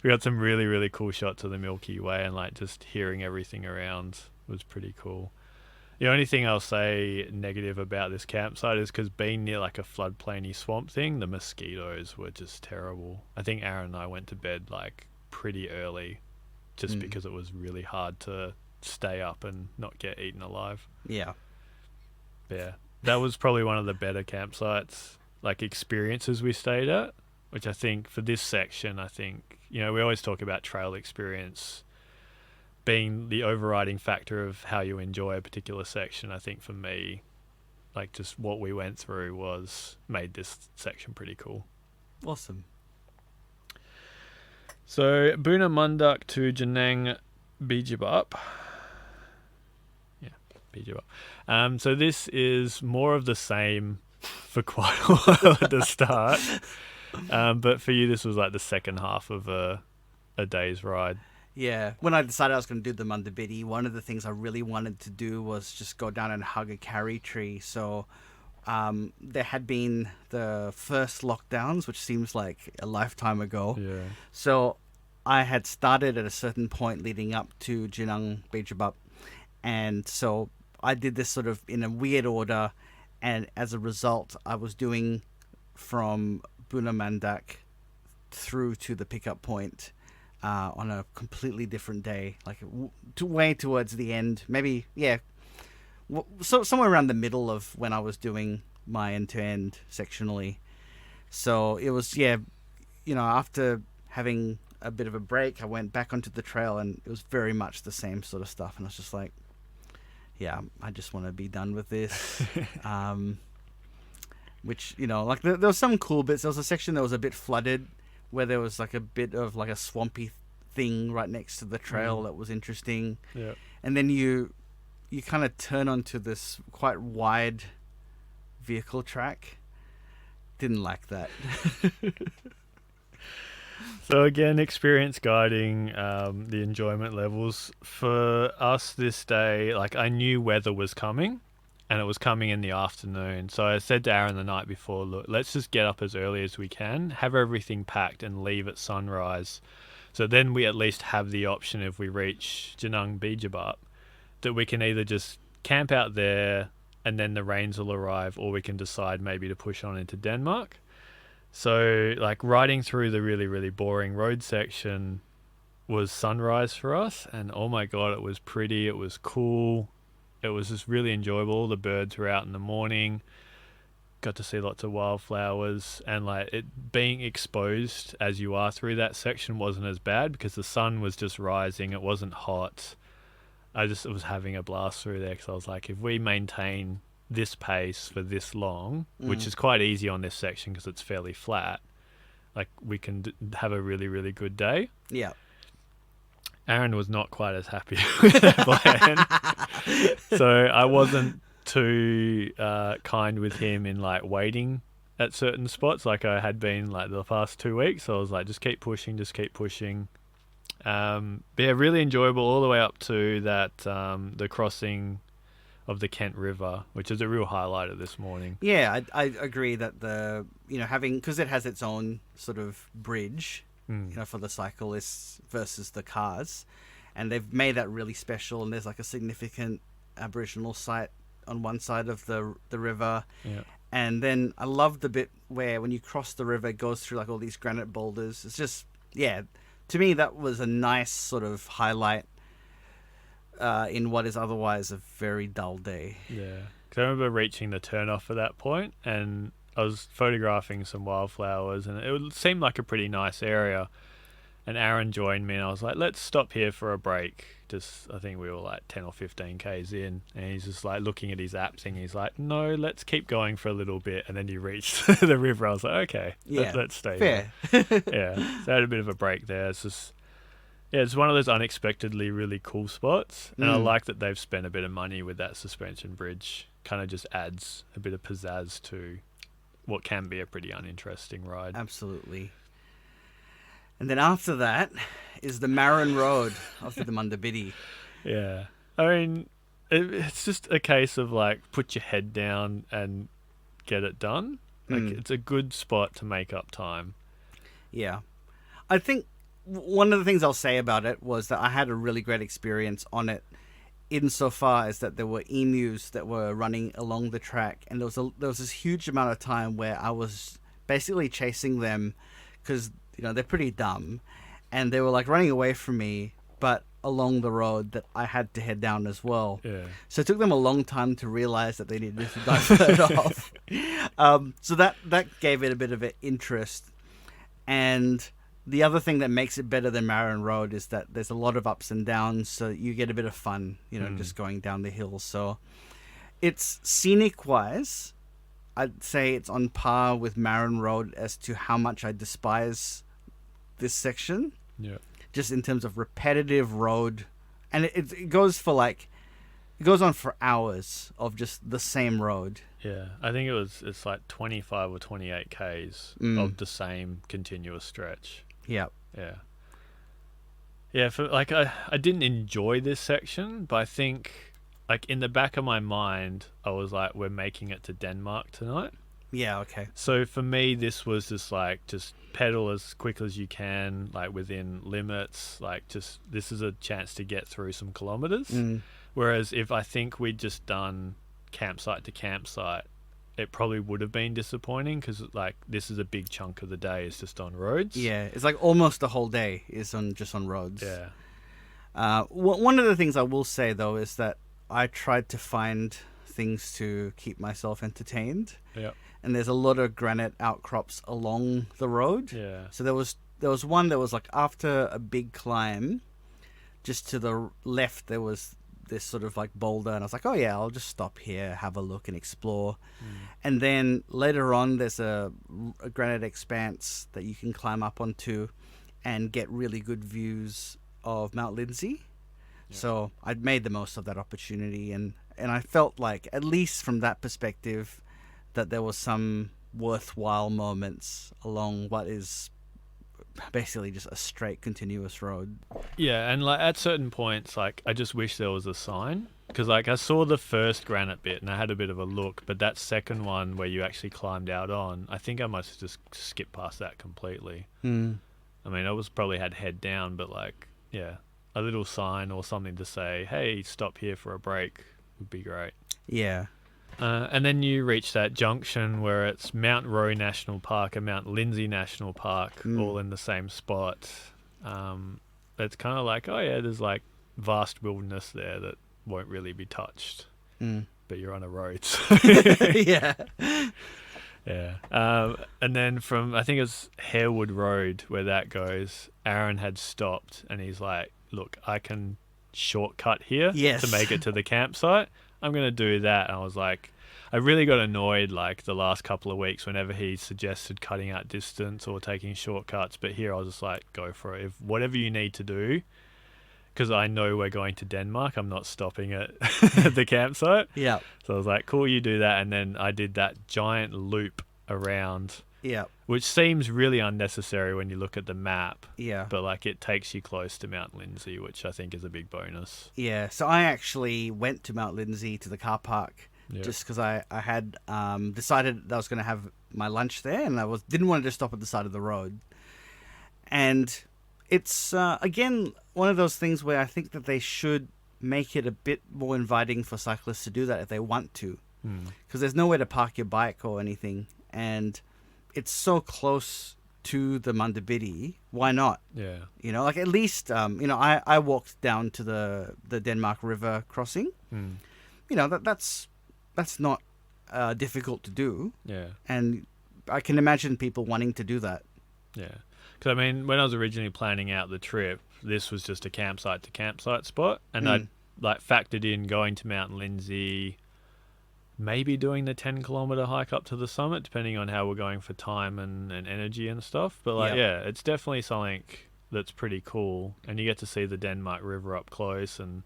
We got some really, really cool shots of the Milky Way, and like just hearing everything around was pretty cool. The only thing I'll say negative about this campsite is because being near like a floodplainy swamp thing, the mosquitoes were just terrible. I think Aaron and I went to bed like pretty early just because it was really hard to stay up and not get eaten alive. Yeah. Yeah. That was probably one of the better campsites, like experiences we stayed at, which I think for this section, I think, we always talk about trail experience being the overriding factor of how you enjoy a particular section. I think for me, like just what we went through made this section pretty cool. Awesome. So Buna Munduk to Janang Bijibup. So this is more of the same for quite a while at the start. But for you, this was like the second half of a day's ride. Yeah. When I decided I was going to do the Munda Biddi, one of the things I really wanted to do was just go down and hug a carry tree. So there had been the first lockdowns, which seems like a lifetime ago. Yeah. So I had started at a certain point leading up to Jinang Bejabup. And so I did this sort of in a weird order. And as a result, I was doing from Buna Mandak through to the pickup point on a completely different day, like way towards the end, maybe, so somewhere around the middle of when I was doing my end-to-end sectionally. So it was, after having a bit of a break, I went back onto the trail, and it was very much the same sort of stuff, and I was just like, I just want to be done with this. Which, like there was some cool bits. There was a section that was a bit flooded, where there was like a bit of like a swampy thing right next to the trail that was interesting. Yeah. And then you kind of turn onto this quite wide vehicle track. Didn't like that. So again, experience guiding the enjoyment levels. For us this day, like I knew weather was coming, and it was coming in the afternoon. So I said to Aaron the night before, look, let's just get up as early as we can, have everything packed and leave at sunrise. So then we at least have the option, if we reach Janang Bijabup, that we can either just camp out there and then the rains will arrive, or we can decide maybe to push on into Denmark. So like riding through the really, really boring road section was sunrise for us. And oh my God, it was pretty. It was cool. It was just really enjoyable. All the birds were out in the morning. Got to see lots of wildflowers, and like it being exposed as you are through that section wasn't as bad because the sun was just rising. It wasn't hot. I just was having a blast through there because I was like, if we maintain this pace for this long, which is quite easy on this section because it's fairly flat, like we can have a really, really good day. Yeah. Aaron was not quite as happy with that plan. So I wasn't too kind with him in like waiting at certain spots like I had been like the past 2 weeks. So I was like, just keep pushing. But yeah, really enjoyable all the way up to that the crossing of the Kent River, which is a real highlight of this morning. Yeah, I agree that having, because it has its own sort of bridge, for the cyclists versus the cars, and they've made that really special, and there's like a significant Aboriginal site on one side of the river. Yeah. And then I love the bit where when you cross the river, it goes through like all these granite boulders. It's just, to me, that was a nice sort of highlight in what is otherwise a very dull day. Yeah. Because I remember reaching the turnoff at that point, and I was photographing some wildflowers, and it seemed like a pretty nice area. And Aaron joined me, and I was like, let's stop here for a break. I think we were like 10 or 15 Ks in, and he's just like looking at his app thing. He's like, no, let's keep going for a little bit. And then you reached the river. I was like, okay, let's stay fair. here. Yeah. So I had a bit of a break there. It's just, it's one of those unexpectedly really cool spots. And I like that they've spent a bit of money with that suspension bridge. Kind of just adds a bit of pizzazz to what can be a pretty uninteresting ride. Absolutely. And then after that is the Marin Road after the Munda Biddi. Yeah. I mean, it's just a case of like put your head down and get it done. Like it's a good spot to make up time. Yeah. I think one of the things I'll say about it was that I had a really great experience on it insofar as that there were emus that were running along the track, and there was this huge amount of time where I was basically chasing them because they're pretty dumb, and they were like running away from me, but along the road that I had to head down as well. Yeah. So it took them a long time to realize that they needed to divert off. So that gave it a bit of an interest. And the other thing that makes it better than Marin Road is that there's a lot of ups and downs, so you get a bit of fun, just going down the hill. So it's scenic-wise, I'd say it's on par with Marin Road as to how much I despise this section. Yeah. Just in terms of repetitive road. And it goes on for hours of just the same road. Yeah, I think it's like 25 or 28 Ks of the same continuous stretch. Yeah. Yeah. Yeah, I didn't enjoy this section, but I think like in the back of my mind, I was like, we're making it to Denmark tonight. Yeah, okay. So for me, this was just pedal as quick as you can, like within limits, this is a chance to get through some kilometers. Whereas if I think we'd just done campsite to campsite, it probably would have been disappointing because like this is a big chunk of the day is just on roads. Yeah, it's like almost the whole day is just on roads. Yeah. One of the things I will say though is that I tried to find things to keep myself entertained. Yeah. And there's a lot of granite outcrops along the road. Yeah. So there was one that was like after a big climb, just to the left there was this sort of like boulder, and I was like, oh yeah, I'll just stop here, have a look and explore. And then later on there's a granite expanse that you can climb up onto and get really good views of Mount Lindsay. Yeah. So I'd made the most of that opportunity, and I felt like, at least from that perspective, that there was some worthwhile moments along what is basically just a straight continuous road. Yeah, and like at certain points, like I just wish there was a sign, because like I saw the first granite bit and I had a bit of a look, but that second one where you actually climbed out on, I think I must have just skipped past that completely. I mean, I was probably had head down, but like, yeah, a little sign or something to say, hey, stop here for a break would be great. Yeah. And then you reach that junction where it's Mount Rowe National Park and Mount Lindsay National Park all in the same spot. It's kind of like, oh yeah, there's like vast wilderness there that won't really be touched, but you're on a road. So Yeah. Yeah. And then from, I think it was Harewood Road where that goes, Aaron had stopped and he's like, look, I can shortcut here to make it to the campsite. I'm going to do that. And I was like, I really got annoyed like the last couple of weeks whenever he suggested cutting out distance or taking shortcuts. But here I was just like, go for it. If whatever you need to do, because I know we're going to Denmark, I'm not stopping at the campsite. Yeah. So I was like, cool, you do that. And then I did that giant loop around. Yeah. Which seems really unnecessary when you look at the map. Yeah. But like it takes you close to Mount Lindsay, which I think is a big bonus. Yeah. So I actually went to Mount Lindsay to the car park just because I had decided that I was going to have my lunch there, and didn't want to just stop at the side of the road. And it's, again, one of those things where I think that they should make it a bit more inviting for cyclists to do that if they want to. Because there's nowhere to park your bike or anything. And it's so close to the Munda Biddi. Why not? Yeah. Like at least, I walked down to the Denmark River crossing. That's not difficult to do. Yeah. And I can imagine people wanting to do that. Yeah. Because, I mean, when I was originally planning out the trip, this was just a campsite to campsite spot. And I'd like factored in going to Mount Lindsay, maybe doing the 10-kilometer hike up to the summit, depending on how we're going for time and energy and stuff. But like, yeah, it's definitely something that's pretty cool. And you get to see the Denmark River up close, and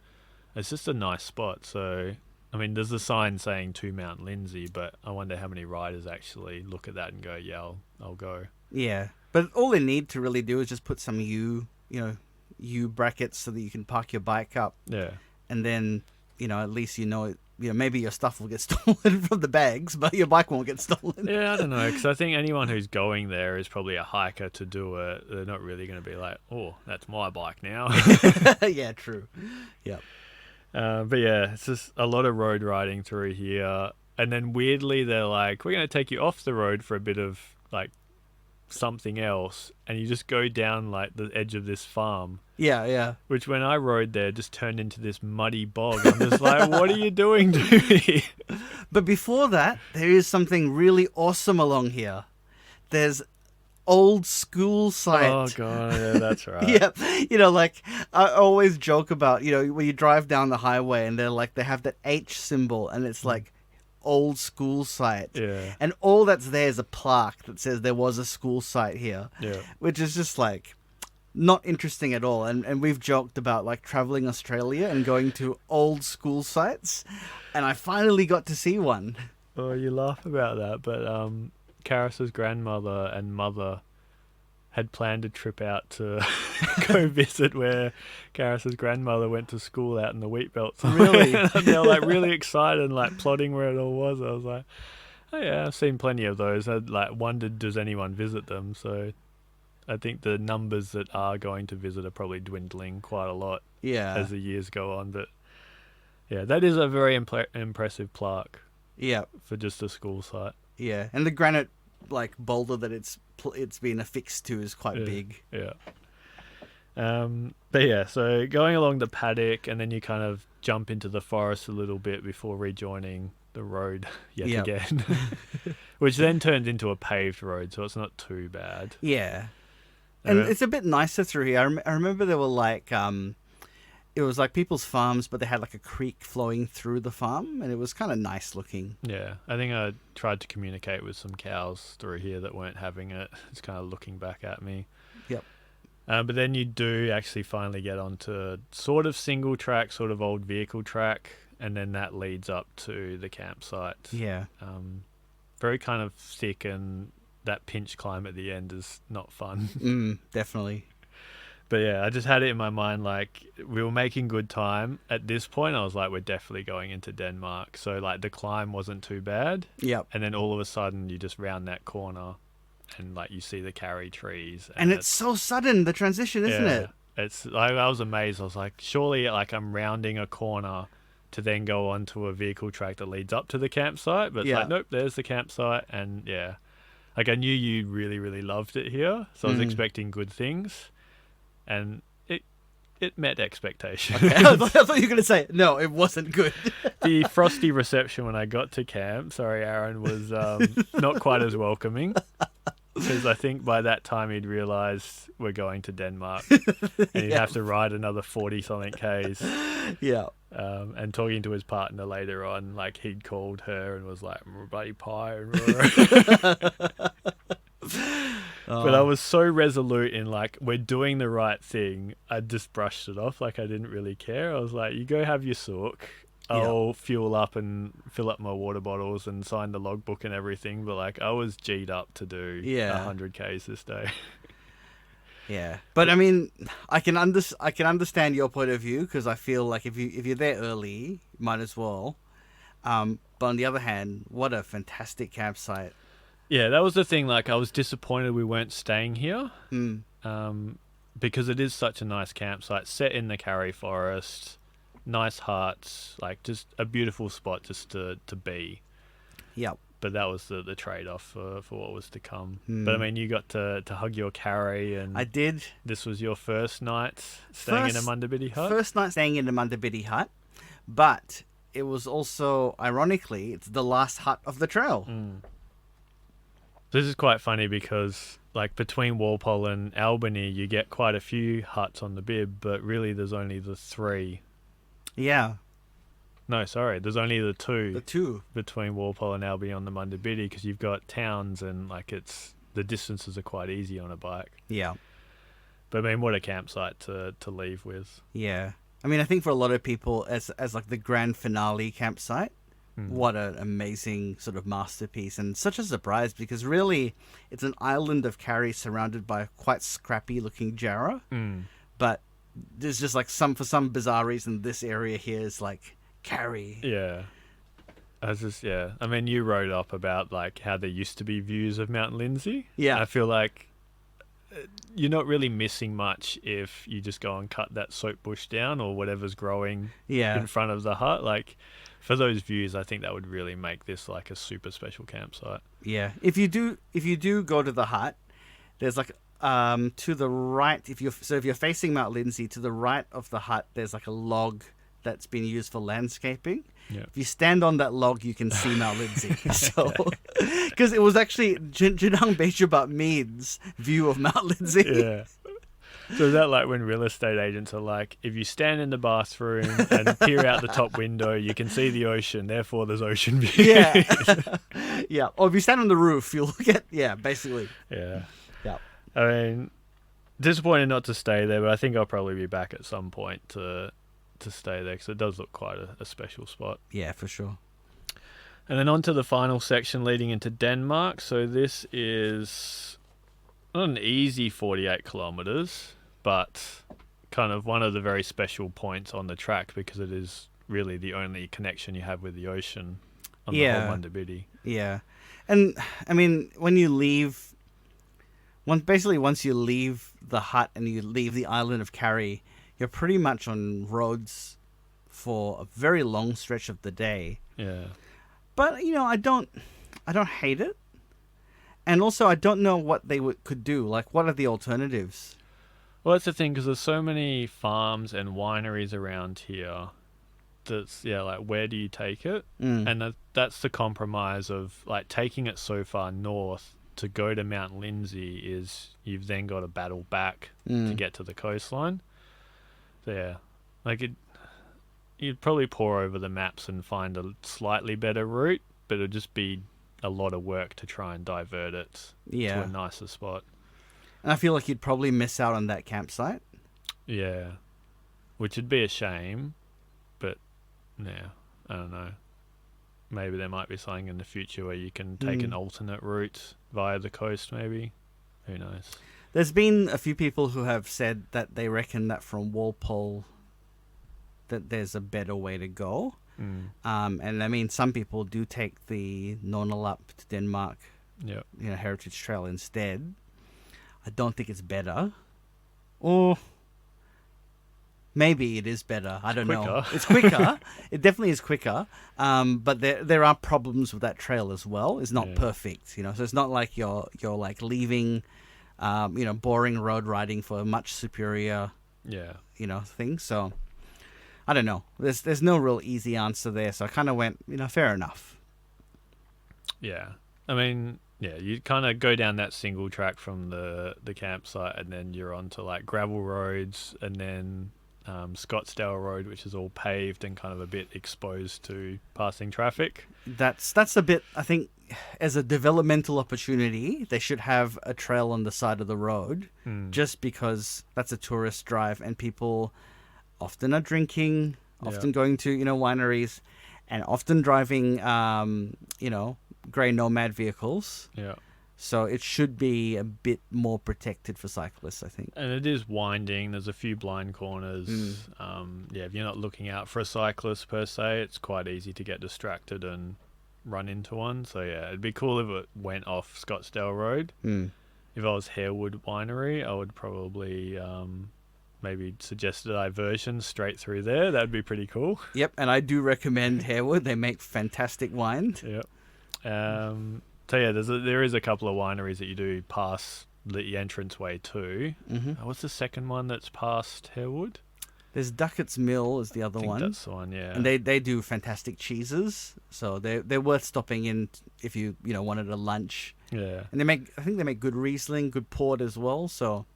it's just a nice spot. So, I mean, there's a sign saying to Mount Lindsay, but I wonder how many riders actually look at that and go, yeah, I'll go. Yeah. But all they need to really do is just put some U brackets so that you can park your bike up. Yeah. And then, at least maybe your stuff will get stolen from the bags, but your bike won't get stolen. Yeah, I don't know, because I think anyone who's going there is probably a hiker to do it. They're not really going to be like, oh, that's my bike now. Yeah, true. Yep. But yeah, it's just a lot of road riding through here. And then weirdly, they're like, we're going to take you off the road for a bit of like something else. And you just go down like the edge of this farm. Yeah, yeah. Which when I rode there just turned into this muddy bog. I'm just like, what are you doing to me? But before that, there is something really awesome along here. There's old school site. Oh god, yeah, that's right. Yeah, like I always joke about, when you drive down the highway and they have that H symbol and it's like old school site. Yeah. And all that's there is a plaque that says there was a school site here. Yeah. Which is just like not interesting at all. And we've joked about like traveling Australia and going to old school sites, and I finally got to see one. Oh, you laugh about that, but Karis's grandmother and mother had planned a trip out to go visit where Karis's grandmother went to school out in the wheat belt. Really? And they were like really excited and like plotting where it all was. I was like, oh yeah, I've seen plenty of those. I'd like wondered, does anyone visit them? So I think the numbers that are going to visit are probably dwindling quite a lot as the years go on. But yeah, that is a very impressive plaque. Yeah. For just a school site. Yeah, and the granite like boulder that it's been affixed to is quite big. Yeah. But yeah, so going along the paddock, and then you kind of jump into the forest a little bit before rejoining the road yet again, which then turns into a paved road, so it's not too bad. Yeah, and it's a bit nicer through here. I remember there were like it was like people's farms, but they had like a creek flowing through the farm, and it was kind of nice looking. Yeah, I think I tried to communicate with some cows through here that weren't having it. It's kind of looking back at me. Yep. But then you do actually finally get onto sort of single track, sort of old vehicle track, and then that leads up to the campsite. Yeah. Very kind of thick, and that pinch climb at the end is not fun. Definitely. But yeah, I just had it in my mind, like, we were making good time. At this point, I was like, we're definitely going into Denmark. So, like, the climb wasn't too bad. Yep. And then all of a sudden, you just round that corner and, like, you see the carry trees. And it's so sudden, the transition, isn't it? It's like, I was amazed. I was like, surely, like, I'm rounding a corner to then go onto a vehicle track that leads up to the campsite. But it's like, nope, there's the campsite. And, yeah. Like, I knew you really, really loved it here. So I was expecting good things. And it met expectations. Okay. I thought you were going to say, no, it wasn't good. The frosty reception when I got to camp, sorry, Aaron, was not quite as welcoming. Because I think by that time he'd realised we're going to Denmark. And he'd have to ride another 40-something Ks. Yeah. And talking to his partner later on, like, he'd called her and was like, bloody pie. But I was so resolute in, like, we're doing the right thing. I just brushed it off like I didn't really care. I was like, you go have your sook. I'll fuel up and fill up my water bottles and sign the logbook and everything. But, like, I was G'd up to do 100 Ks this day. Yeah. But, I mean, I can understand your point of view, because I feel like if you're there early, you might as well. But on the other hand, what a fantastic campsite. Yeah, that was the thing. Like, I was disappointed we weren't staying here because it is such a nice campsite set in the Karri Forest, nice huts, like just a beautiful spot just to be. Yep. But that was the trade-off for what was to come. But, I mean, you got to hug your Karri. And I did. This was your first night staying in a Munda Biddi hut? First night staying in a Munda Biddi hut, but it was also, ironically, it's the last hut of the trail. This is quite funny because, like, between Walpole and Albany, you get quite a few huts on the bib, but really there's only the 3. Yeah. No, sorry, there's only the 2. The 2. Between Walpole and Albany on the Munda Biddi, because you've got towns and, like, the distances are quite easy on a bike. Yeah. But, I mean, what a campsite to leave with. Yeah. I mean, I think for a lot of people, as like the grand finale campsite, what an amazing sort of masterpiece, and such a surprise, because really it's an island of carry surrounded by quite scrappy looking jarrah. But there's just like for some bizarre reason, this area here is like carry. Yeah. I mean, you wrote up about like how there used to be views of Mount Lindsay. Yeah. I feel like you're not really missing much if you just go and cut that soap bush down or whatever's growing in front of the hut. Like, for those views, I think that would really make this like a super special campsite. Yeah. If you do go to the hut, there's like to the right, if you're facing Mount Lindsay, to the right of the hut there's like a log that's been used for landscaping. Yeah. If you stand on that log, you can see Mount Lindsay. So, because it was actually Jinang Bechubat Mead's view of Mount Lindsay. Yeah. So is that like when real estate agents are like, if you stand in the bathroom and peer out the top window, you can see the ocean, therefore there's ocean view. Yeah. Yeah. Or if you stand on the roof, you'll get, basically. Yeah. Yeah. I mean, disappointed not to stay there, but I think I'll probably be back at some point to stay there, because it does look quite a special spot. Yeah, for sure. And then on to the final section leading into Denmark. So this is not an easy 48 kilometers, but kind of one of the very special points on the track, because it is really the only connection you have with the ocean on the whole Munda Biddi. Yeah. And I mean, when you leave, once you leave the hut and you leave the island of Carry, you're pretty much on roads for a very long stretch of the day. Yeah. But, I don't hate it. And also, I don't know what they could do. Like, what are the alternatives? Well, that's the thing, because there's so many farms and wineries around here. That's, like, where do you take it? And that's the compromise of, like, taking it so far north to go to Mount Lindsay is you've then got to battle back to get to the coastline. So, yeah, like you'd probably pore over the maps and find a slightly better route, but it'd just be a lot of work to try and divert it to a nicer spot. And I feel like you'd probably miss out on that campsite. Yeah, which would be a shame, but yeah, I don't know. Maybe there might be something in the future where you can take an alternate route via the coast, maybe. Who knows? There's been a few people who have said that they reckon that from Walpole that there's a better way to go. And I mean, some people do take the Nonnelup to Denmark, Heritage Trail instead. I don't think it's better. Or maybe it is better. I don't know. It's quicker. It definitely is quicker. But there are problems with that trail as well. It's not perfect, So it's not like you're like leaving, boring road riding for a much superior, thing. So I don't know. There's no real easy answer there. So I kind of went, fair enough. Yeah. I mean, you kind of go down that single track from the campsite, and then you're onto like gravel roads, and then Scottsdale Road, which is all paved and kind of a bit exposed to passing traffic. That's a bit, I think, as a developmental opportunity, they should have a trail on the side of the road, just because that's a tourist drive, and people often are drinking, often going to, wineries, and often driving, grey Nomad vehicles. Yeah. So it should be a bit more protected for cyclists, I think. And it is winding. There's a few blind corners. If you're not looking out for a cyclist per se, it's quite easy to get distracted and run into one. So it'd be cool if it went off Scottsdale Road. If I was Harewood Winery, I would probably maybe suggest a diversion straight through there. That'd be pretty cool. Yep, and I do recommend Harewood. They make fantastic wine. Yep. So there is a couple of wineries that you do pass the entranceway to. What's the second one that's past Harewood? There's Duckett's Mill is the other one. That's the one, yeah. And they do fantastic cheeses, so they're worth stopping in if you wanted a lunch. Yeah. And I think they make good Riesling, good port as well. So.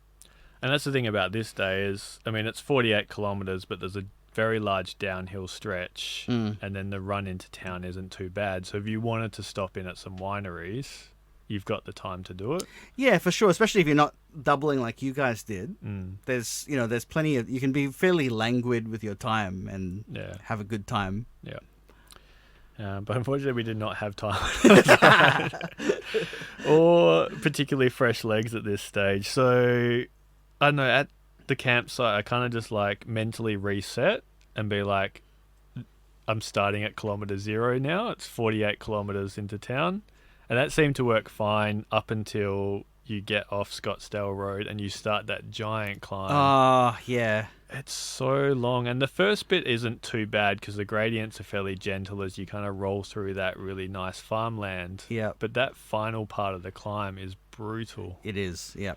And that's the thing about this day is, I mean, it's 48 kilometers, but there's a very large downhill stretch, and then the run into town isn't too bad. So if you wanted to stop in at some wineries, you've got the time to do it. Yeah, for sure. Especially if you're not doubling like you guys did. There's plenty of, you can be fairly languid with your time and have a good time. Yeah. But unfortunately, we did not have time or particularly fresh legs at this stage. So, I don't know, at the campsite, I kind of just like mentally reset and be like, I'm starting at kilometre 0 now. It's 48 kilometres into town. And that seemed to work fine up until you get off Scottsdale Road and you start that giant climb. Oh, yeah. It's so long, and the first bit isn't too bad because the gradients are fairly gentle as you kind of roll through that really nice farmland. Yeah. But that final part of the climb is brutal. It is, yeah.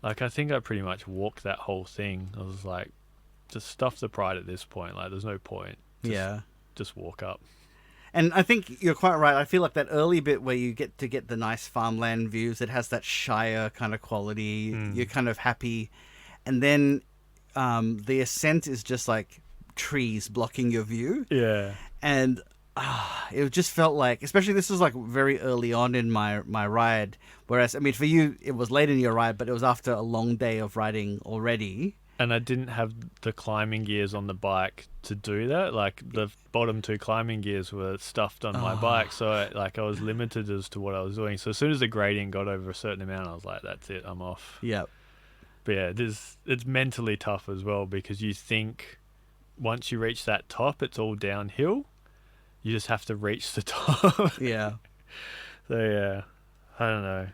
Like, I think I pretty much walked that whole thing. I was like, just stuff the pride at this point. Like, there's no point. Just walk up. And I think you're quite right. I feel like that early bit where you get to get the nice farmland views, it has that Shire kind of quality. You're kind of happy. And then the ascent is just like trees blocking your view. Yeah. And it just felt like, especially this was like very early on in my ride. Whereas, I mean, for you, it was late in your ride, but it was after a long day of riding already. And I didn't have the climbing gears on the bike to do that. Like, the bottom 2 climbing gears were stuffed on my bike. So, I was limited as to what I was doing. So, as soon as the gradient got over a certain amount, I was like, that's it, I'm off. Yep. But yeah, it's mentally tough as well because you think once you reach that top, it's all downhill. You just have to reach the top. Yeah. So, yeah, I don't know.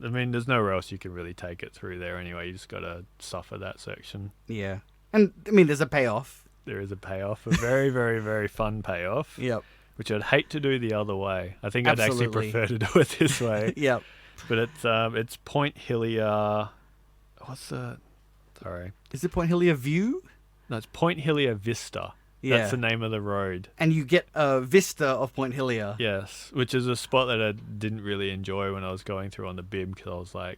I mean, there's nowhere else you can really take it through there anyway. You just got to suffer that section. Yeah. And, I mean, there's a payoff. There is a payoff, a very, very, very fun payoff. Yep. Which I'd hate to do the other way. I think Absolutely. I'd actually prefer to do it this way. Yep. But it's Point Hillier. What's the... Sorry. Is it Point Hillier View? No, it's Point Hillier Vista. Yeah. That's the name of the road. And you get a vista of Point Hillier. Yes, which is a spot that I didn't really enjoy when I was going through on the bib because I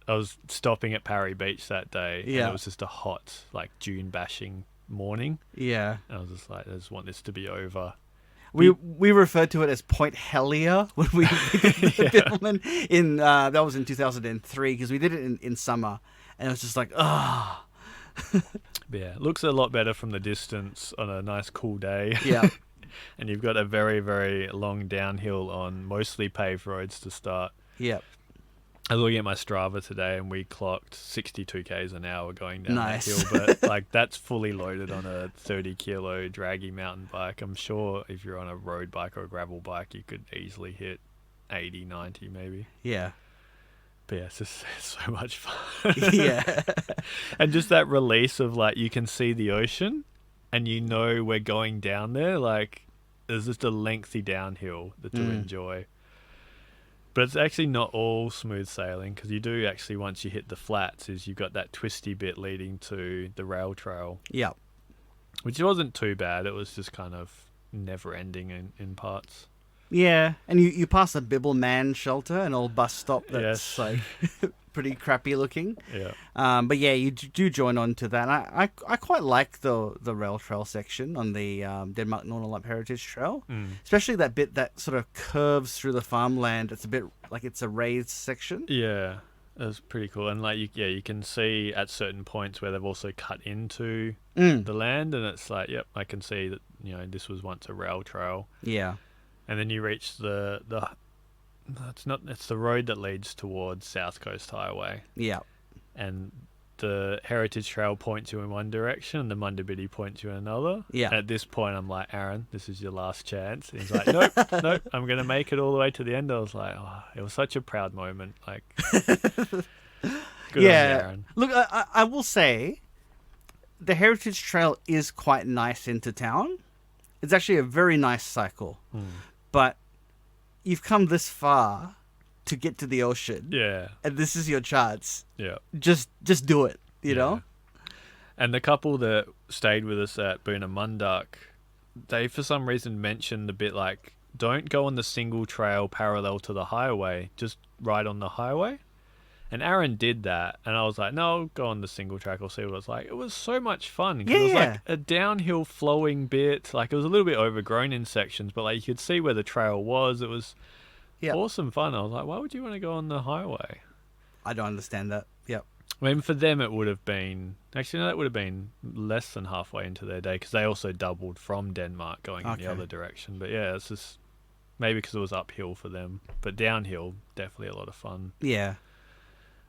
was stopping at Parry Beach that day. Yeah. And it was just a hot, like, dune bashing morning. Yeah. And I was just like, I just want this to be over. We referred to it as Point Hellier when we did the film in that was in 2003 because we did it in summer and it was just like Yeah, it looks a lot better from the distance on a nice cool day. Yeah. And you've got a very, very long downhill on mostly paved roads to start. Yeah. I was looking at my Strava today and we clocked 62 k's an hour going down Nice. that hill, but like that's fully loaded on a 30 kilo draggy mountain bike. I'm sure if you're on a road bike or a gravel bike, you could easily hit 80, 90 maybe. Yeah. But yeah, it's so much fun. Yeah. And just that release of like, you can see the ocean and you know we're going down there. Like there's just a lengthy downhill to enjoy. But it's actually not all smooth sailing because you do actually, once you hit the flats, is you've got that twisty bit leading to the rail trail. Yeah. Which wasn't too bad. It was just kind of never ending in parts. Yeah. And you pass a Bibble Man shelter, an old bus stop that's like pretty crappy looking. Yeah. But yeah, you do join on to that. And I quite like the rail trail section on the Denmark Northern Heritage Trail, especially that bit that sort of curves through the farmland. It's a bit like it's a raised section. Yeah, it was pretty cool. And like you can see at certain points where they've also cut into the land, and it's like, yep, I can see that this was once a rail trail. Yeah. And then you reach it's the road that leads towards South Coast Highway. Yeah. And the Heritage Trail points you in one direction and the Munda Biddi points you in another. Yeah. And at this point, I'm like, Aaron, this is your last chance. And he's like, nope, I'm going to make it all the way to the end. I was like, it was such a proud moment. Like, good on you, Aaron. Look, I will say the Heritage Trail is quite nice into town. It's actually a very nice cycle. But you've come this far to get to the ocean. Yeah. And this is your chance. Yeah. Just do it, you know? And the couple that stayed with us at Boona Munduk, they for some reason mentioned the bit like, don't go on the single trail parallel to the highway, just ride on the highway. And Aaron did that, and I was like, no, I'll go on the single track, I'll see what it's like. It was so much fun. Yeah. It was like a downhill flowing bit. Like, it was a little bit overgrown in sections, but like you could see where the trail was. It was awesome fun. I was like, why would you want to go on the highway? I don't understand that. Yep. I mean, for them, it would have been... Actually, no, that would have been less than halfway into their day, because they also doubled from Denmark going in the other direction. But yeah, it's just maybe because it was uphill for them, but downhill, definitely a lot of fun. Yeah.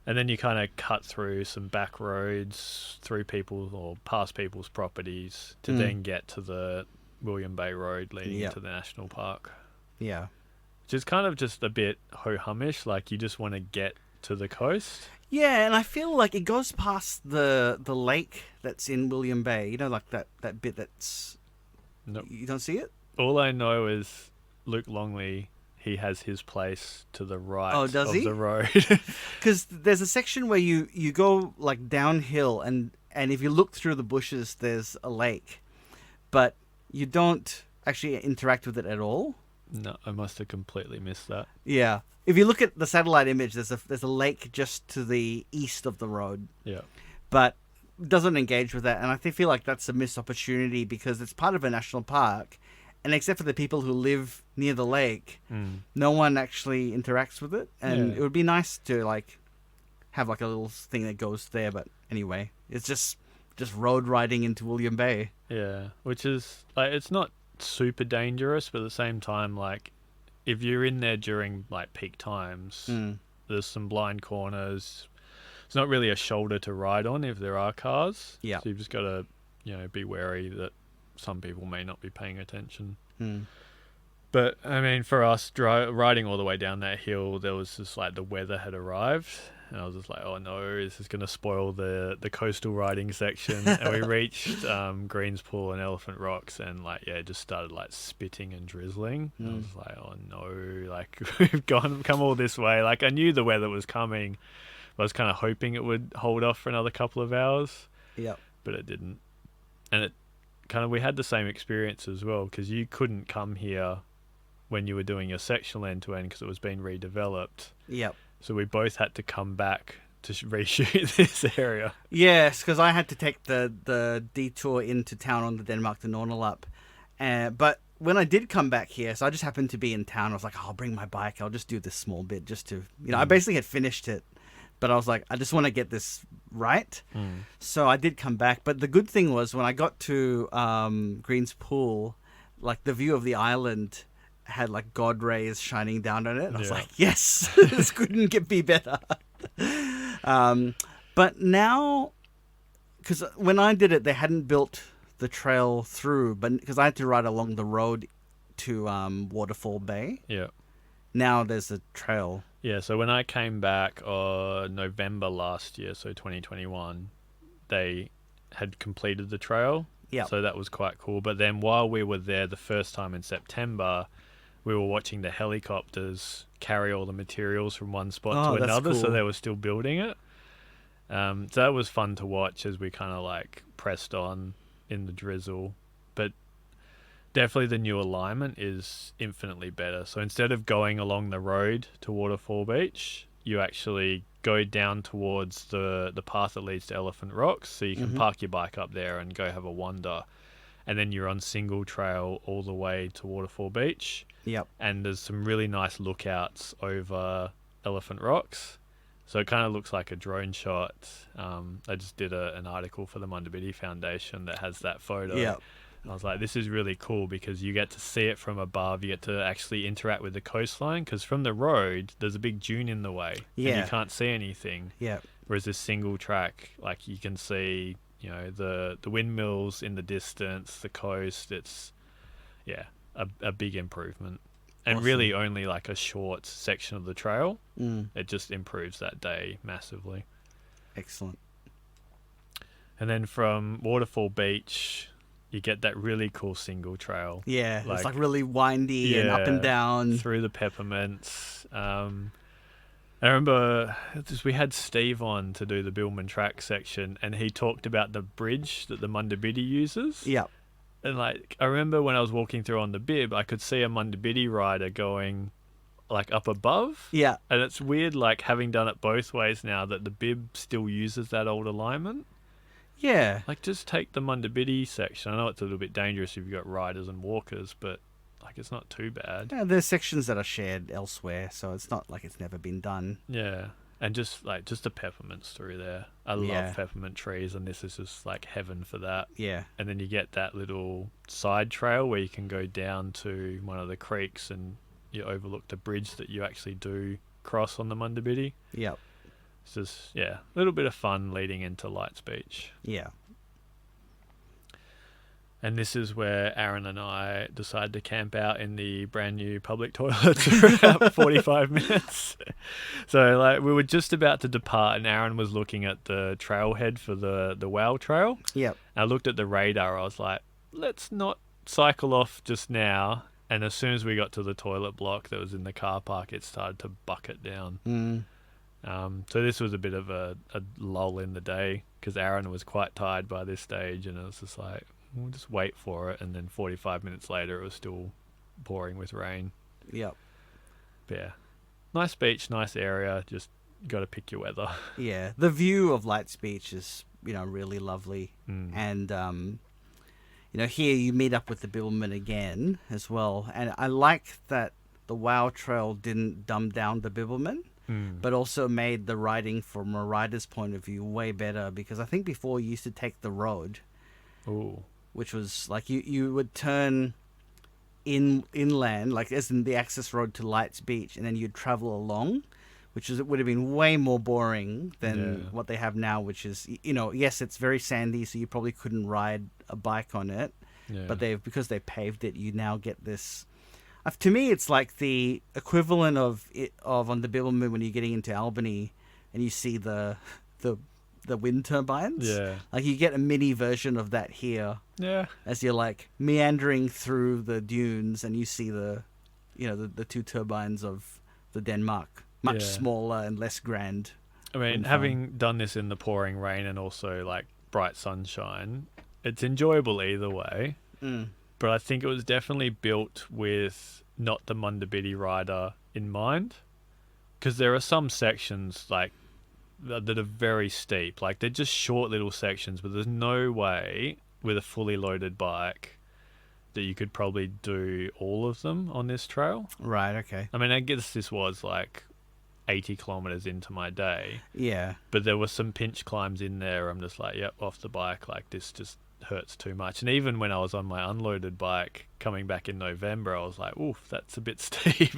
And then you kind of cut through some back roads, through people or past people's properties to then get to the William Bay Road leading into the national park. Yeah. Which is kind of just a bit ho-humish, like you just want to get to the coast. Yeah, and I feel like it goes past the lake that's in William Bay. You know, like that bit that's... Nope. You don't see it? All I know is Luke Longley, he has his place to the right of the road. Because there's a section where you go like downhill, and if you look through the bushes, there's a lake, but you don't actually interact with it at all. No, I must have completely missed that. Yeah, if you look at the satellite image, there's a lake just to the east of the road. Yeah, but doesn't engage with that, and I feel like that's a missed opportunity because it's part of a national park. And except for the people who live near the lake, no one actually interacts with it. And it would be nice to like have like a little thing that goes there. But anyway, it's just road riding into William Bay. Yeah, which is like it's not super dangerous, but at the same time, like if you're in there during like peak times, there's some blind corners. It's not really a shoulder to ride on if there are cars. Yeah, so you've just got to be wary that some people may not be paying attention. But I mean, for us riding all the way down that hill, there was just like the weather had arrived, and I was just like, oh no, this is going to spoil the coastal riding section. And we reached Greens Pool and Elephant Rocks, and like it just started like spitting and drizzling. And I was like, oh no, like we've come all this way. Like I knew the weather was coming, but I was kind of hoping it would hold off for another couple of hours. Yeah, but it didn't, and it we had the same experience as well, because you couldn't come here when you were doing your sectional end to end because it was being redeveloped. Yep. So we both had to come back to reshoot this area. Yes, because I had to take the detour into town on the Denmark to Nornalup. But when I did come back here, so I just happened to be in town. I was like, I'll bring my bike. I'll just do this small bit just to, I basically had finished it. But I was like, I just want to get this right. So I did come back. But the good thing was when I got to Greens Pool, like the view of the island had like God rays shining down on it. And I was like, yes, this couldn't be better. But now, because when I did it, they hadn't built the trail through, but because I had to ride along the road to Waterfall Bay. Yeah. Now there's a trail. Yeah, so when I came back November last year, so 2021, they had completed the trail. Yeah. So that was quite cool. But then while we were there the first time in September, we were watching the helicopters carry all the materials from one spot to another. Cool. So they were still building it. So that was fun to watch as we kind of like pressed on in the drizzle. But definitely the new alignment is infinitely better. So instead of going along the road to Waterfall Beach, you actually go down towards the path that leads to Elephant Rocks. So you can park your bike up there and go have a wander. And then you're on single trail all the way to Waterfall Beach. Yep. And there's some really nice lookouts over Elephant Rocks. So it kind of looks like a drone shot. I just did an article for the Munda Biddi Foundation that has that photo. Yep. I was like, this is really cool because you get to see it from above. You get to actually interact with the coastline because from the road, there's a big dune in the way. Yeah. And you can't see anything. Yeah. Whereas this single track, like you can see, the windmills in the distance, the coast. It's, a big improvement. And awesome. Really only like a short section of the trail. It just improves that day massively. Excellent. And then from Waterfall Beach, you get that really cool single trail. Yeah, it's like really windy and up and down. Through the peppermints. I remember we had Steve on to do the Billman track section, and he talked about the bridge that the Munda Biddi uses. Yeah. And like, I remember when I was walking through on the bib, I could see a Munda Biddi rider going like up above. Yeah. And it's weird, like having done it both ways now, that the bib still uses that old alignment. Yeah. Like, just take the Munda Biddi section. I know it's a little bit dangerous if you've got riders and walkers, but like it's not too bad. Yeah, there's sections that are shared elsewhere, so it's not like it's never been done. Yeah. And just the peppermints through there. I love peppermint trees, and this is just like heaven for that. Yeah. And then you get that little side trail where you can go down to one of the creeks and, you overlook the bridge that you actually do cross on the Munda Biddi. Yep. It's just, yeah, a little bit of fun leading into Lights Beach. Yeah. And this is where Aaron and I decided to camp out in the brand new public toilets for about 45 minutes. So like we were just about to depart, and Aaron was looking at the trailhead for the Walpole Trail. Yep. I looked at the radar. I was like, let's not cycle off just now. And as soon as we got to the toilet block that was in the car park, it started to bucket down. So this was a bit of a lull in the day because Aaron was quite tired by this stage, and it was just like, we'll just wait for it. And then 45 minutes later, it was still pouring with rain. Yep. But yeah, nice beach, nice area. Just got to pick your weather. Yeah. The view of Lights Beach is, really lovely. And, here you meet up with the Bibbulmun again as well. And I like that the Walpole Trail didn't dumb down the Bibbulmun, but also made the riding from a rider's point of view way better, because I think before you used to take the road. Ooh. Which was like you would turn inland, like as in the access road to Lights Beach, and then you'd travel along, it would have been way more boring than what they have now, which is, yes, it's very sandy, so you probably couldn't ride a bike on it, but because they paved it, you now get this. To me, it's like the equivalent of on the Bibbulmun when you're getting into Albany, and you see the wind turbines. Yeah. Like you get a mini version of that here. Yeah. As you're like meandering through the dunes, and you see the two turbines of the Denmark, much smaller and less grand. I mean, having done this in the pouring rain and also like bright sunshine, it's enjoyable either way. But I think it was definitely built with not the Munda Biddi rider in mind, because there are some sections like that are very steep. Like they're just short little sections, but there's no way with a fully loaded bike that you could probably do all of them on this trail. Right, okay. I mean, I guess this was like 80 kilometers into my day. Yeah. But there were some pinch climbs in there. I'm just like, yep, off the bike. Like this just hurts too much. And even when I was on my unloaded bike coming back in November, I was like, oof, that's a bit steep.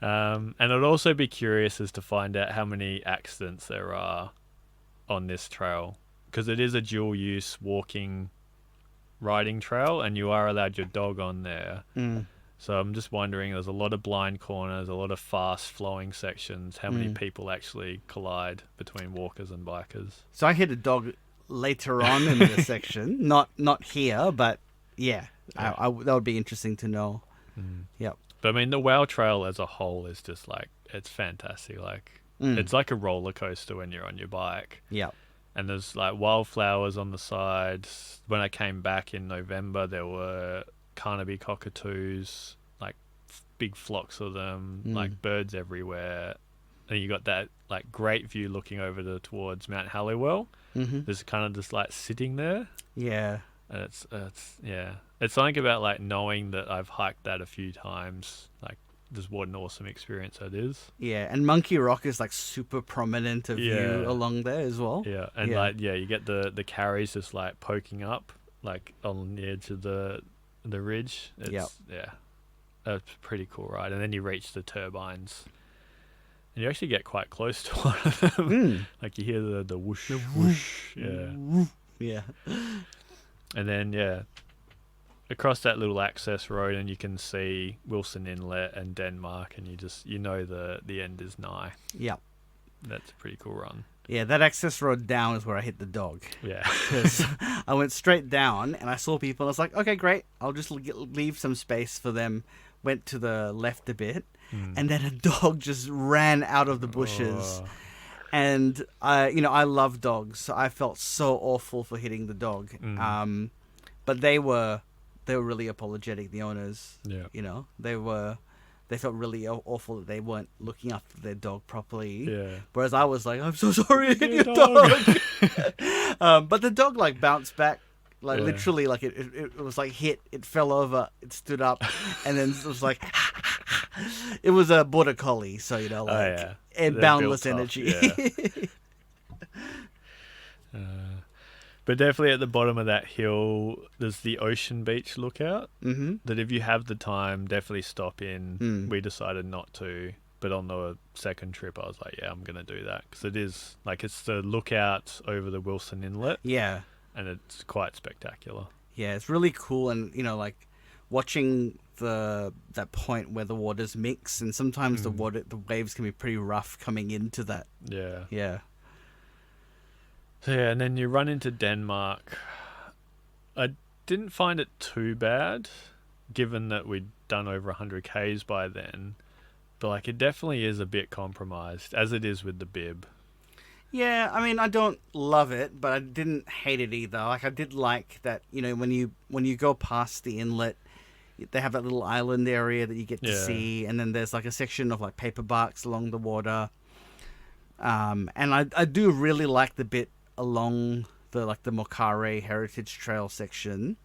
And I'd also be curious as to find out how many accidents there are on this trail, because it is a dual use walking riding trail, and you are allowed your dog on there. So I'm just wondering, there's a lot of blind corners, a lot of fast flowing sections. How many people actually collide between walkers and bikers? So I hit a dog later on in the section, not here, but yeah. I that would be interesting to know. Yep. But I mean, the Walpole Trail as a whole is just like, it's fantastic. Like, it's like a roller coaster when you're on your bike. Yep. And there's like wildflowers on the sides. When I came back in November, there were Carnaby cockatoos, like big flocks of them, like birds everywhere. And you got that like great view looking over towards Mount Halliwell. There's kind of just like sitting there. Yeah. And it's something about like knowing that I've hiked that a few times. Like, just what an awesome experience that is. Yeah, and Monkey Rock is like super prominent of view along there as well. Yeah, and you get the carries just like poking up like on the edge of the ridge. It's a pretty cool ride. And then you reach the turbines, and you actually get quite close to one of them. Like you hear the whoosh, whoosh. Yeah. And then across that little access road, and you can see Wilson Inlet and Denmark, and you know the end is nigh. Yep. That's a pretty cool run. Yeah, that access road down is where I hit the dog. Yeah. Because I went straight down, and I saw people, and I was like, okay, great. I'll just leave some space for them. Went to the left a bit, and then a dog just ran out of the bushes. Oh. And I love dogs, so I felt so awful for hitting the dog. But they were really apologetic, the owners. Yeah. They felt really awful that they weren't looking after their dog properly. Yeah. Whereas I was like, I'm so sorry I hit your dog. But the dog like bounced back, like literally, like it was like hit. It fell over. It stood up, and then it was like. It was a border collie, so and boundless energy. But definitely at the bottom of that hill, there's the Ocean Beach lookout. Mm-hmm. That if you have the time, definitely stop in. Mm. We decided not to, but on the second trip, I was like, yeah, I'm going to do that. Because it is, like, it's the lookout over the Wilson Inlet, Yeah. and it's quite spectacular. Yeah, it's really cool, and like watching that point where the waters mix, and sometimes the waves can be pretty rough coming into that. Yeah. Yeah. So yeah, and then you run into Denmark. I didn't find it too bad, given that we'd done over 100 Ks by then. But like, it definitely is a bit compromised, as it is with the bib. Yeah, I mean, I don't love it, but I didn't hate it either. Like, I did like that, when you go past the inlet, they have that little island area that you get to see, and then there's like a section of like paper barks along the water. And I do really like the bit along the Mokare Heritage Trail section.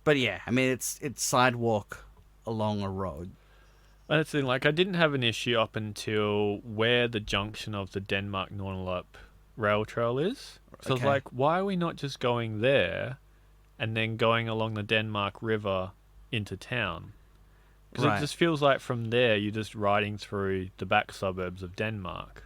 But yeah, I mean, it's sidewalk along a road. And it's like, I didn't have an issue up until where the junction of the Denmark-Nornelup rail trail is. So I was like, why are we not just going there and then going along the Denmark River into town? Because it just feels like from there you're just riding through the back suburbs of Denmark.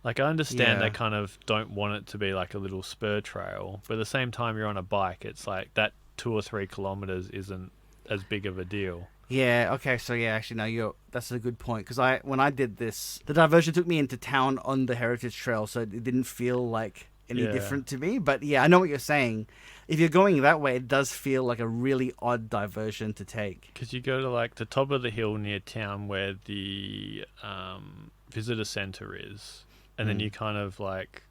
Like, I understand they kind of don't want it to be like a little spur trail, but at the same time you're on a bike, it's like that 2 or 3 kilometers isn't as big of a deal. Yeah, okay, so yeah, actually, no, that's a good point, because when I did this, the diversion took me into town on the Heritage Trail, so it didn't feel like any different to me, but yeah, I know what you're saying. If you're going that way, it does feel like a really odd diversion to take. Because you go to like the top of the hill near town where the visitor centre is, and then you kind of like,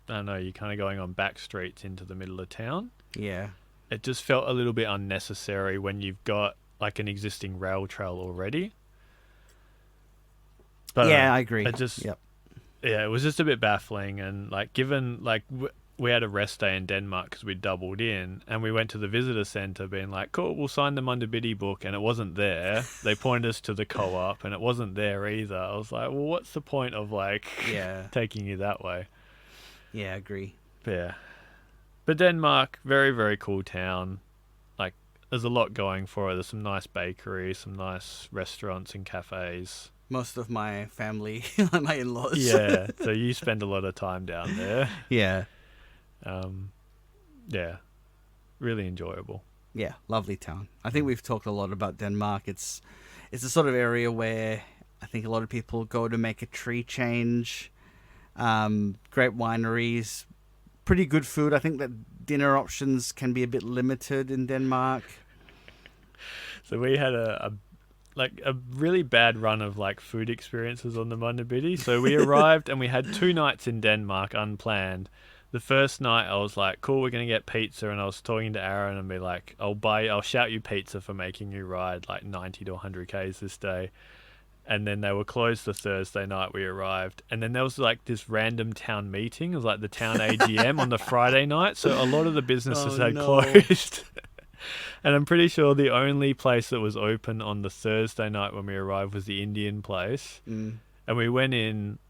I don't know, you're kind of going on back streets into the middle of town. Yeah. It just felt a little bit unnecessary when you've got like an existing rail trail already. But yeah, I agree. It just, it was just a bit baffling. And like, given like we had a rest day in Denmark because we doubled in, and we went to the visitor centre being like, cool, we'll sign the Munda Biddi book, and it wasn't there. They pointed us to the co-op and it wasn't there either. I was like, well, what's the point of like taking you that way? Yeah, I agree. Yeah. But Denmark, very, very cool town. Like, there's a lot going for it. There's some nice bakeries, some nice restaurants and cafes. Most of my family, my in-laws. Yeah, so you spend a lot of time down there. Yeah. Yeah, really enjoyable. Yeah, lovely town. I think we've talked a lot about Denmark. It's a sort of area where I think a lot of people go to make a tree change. Great wineries, pretty good food. I think that dinner options can be a bit limited in Denmark. So we had a really bad run of like food experiences on the Munda Biddi. So we arrived and we had 2 nights in Denmark unplanned. The first night I was like, cool, we're going to get pizza. And I was talking to Aaron and be like, I'll shout you pizza for making you ride like 90 to 100 Ks this day. And then they were closed the Thursday night we arrived. And then there was like this random town meeting. It was like the town AGM on the Friday night. So a lot of the businesses had closed. And I'm pretty sure the only place that was open on the Thursday night when we arrived was the Indian place. And we went in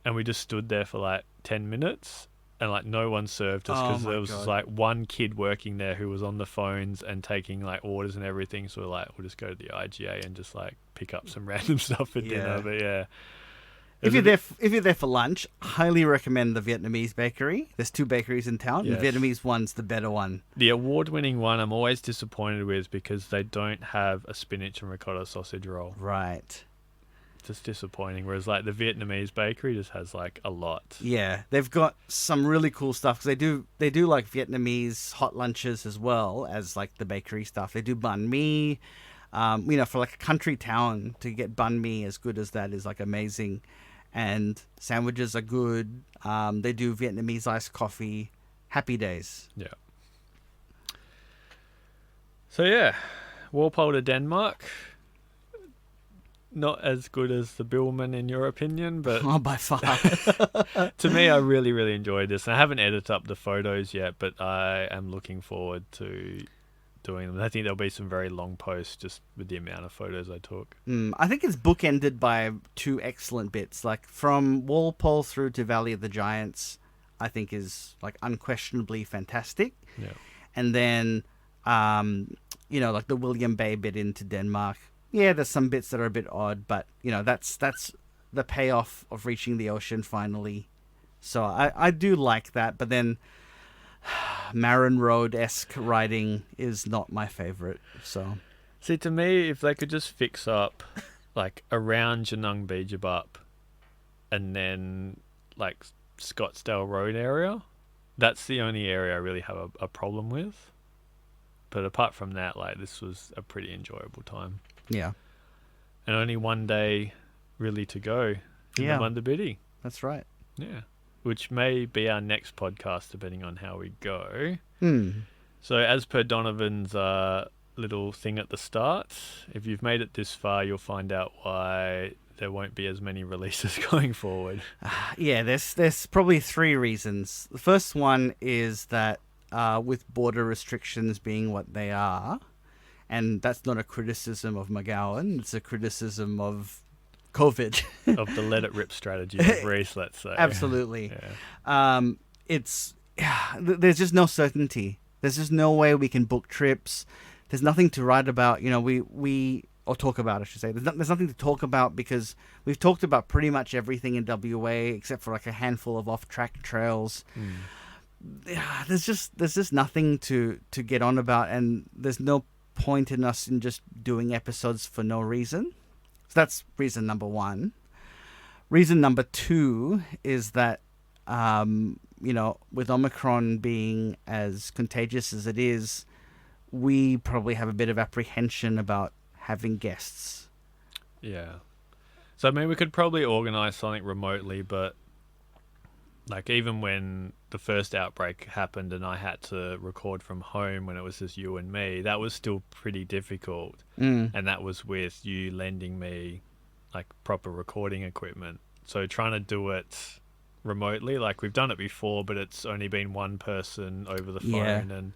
and we just stood there for like 10 minutes. And like no one served us because there was like one kid working there who was on the phones and taking like orders and everything. So we're like, we'll just go to the IGA and just like pick up some random stuff for dinner. But yeah, if you're there for lunch, highly recommend the Vietnamese bakery. There's 2 bakeries in town. Yes. The Vietnamese one's the better one. The award-winning one I'm always disappointed with because they don't have a spinach and ricotta sausage roll. Right. Just disappointing. Whereas like the Vietnamese bakery just has like a lot. Yeah, they've got some really cool stuff because they do like Vietnamese hot lunches as well as like the bakery stuff. They do banh mi. For like a country town to get banh mi as good as that is like amazing, and sandwiches are good. They do Vietnamese iced coffee. Happy days. Yeah. So yeah, Walpole to Denmark. Not as good as the Billman in your opinion, but by far. To me, I really, really enjoyed this. And I haven't edited up the photos yet, but I am looking forward to doing them. I think there'll be some very long posts just with the amount of photos I took. I think it's bookended by 2 excellent bits, like from Walpole through to Valley of the Giants. I think is like unquestionably fantastic. Yeah. And then, like the William Bay bit into Denmark. Yeah, there's some bits that are a bit odd, but that's the payoff of reaching the ocean finally. So I do like that, but then Marin Road-esque writing is not my favorite. So, see, to me, if they could just fix up like around Janung Beejabup and then like Scottsdale Road area, that's the only area I really have a problem with. But apart from that, like, this was a pretty enjoyable time. Yeah. And only one day really to go in the Munda Biddi. That's right. Yeah. Which may be our next podcast, depending on how we go. Hmm. So as per Donovan's little thing at the start, if you've made it this far, you'll find out why there won't be as many releases going forward. Yeah, there's probably 3 reasons. The first one is that with border restrictions being what they are, and that's not a criticism of McGowan, it's a criticism of COVID. Of the let it rip strategy of Reese, let's say. Absolutely. Yeah. There's just no certainty. There's just no way we can book trips. There's nothing to write about, or talk about, I should say. There's nothing to talk about because we've talked about pretty much everything in WA except for like a handful of off-track trails. There's just nothing to get on about, and there's no point in us in just doing episodes for no reason. So that's reason number 1. Reason number 2 is that, with Omicron being as contagious as it is, we probably have a bit of apprehension about having guests. Yeah. So, I mean, we could probably organise something remotely, but like even when the first outbreak happened and I had to record from home when it was just you and me, that was still pretty difficult. And that was with you lending me like proper recording equipment. So trying to do it remotely, like we've done it before, but it's only been one person over the phone. Yeah. And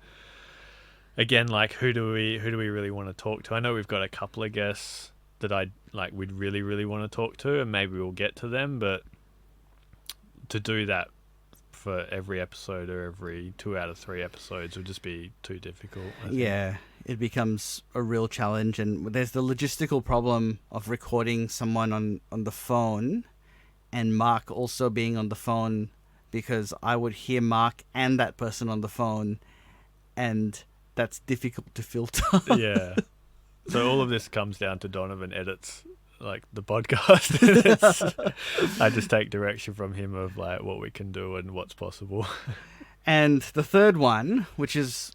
again, like who do we really want to talk to? I know we've got a couple of guests that we'd really, really want to talk to, and maybe we'll get to them, but to do that for every episode or every 2 out of 3 episodes would just be too difficult. I think. Yeah, it becomes a real challenge, and there's the logistical problem of recording someone on the phone and Mark also being on the phone, because I would hear Mark and that person on the phone, and that's difficult to filter. Yeah. So all of this comes down to Donovan edits like the podcast. I just take direction from him of like what we can do and what's possible. And the third one, which is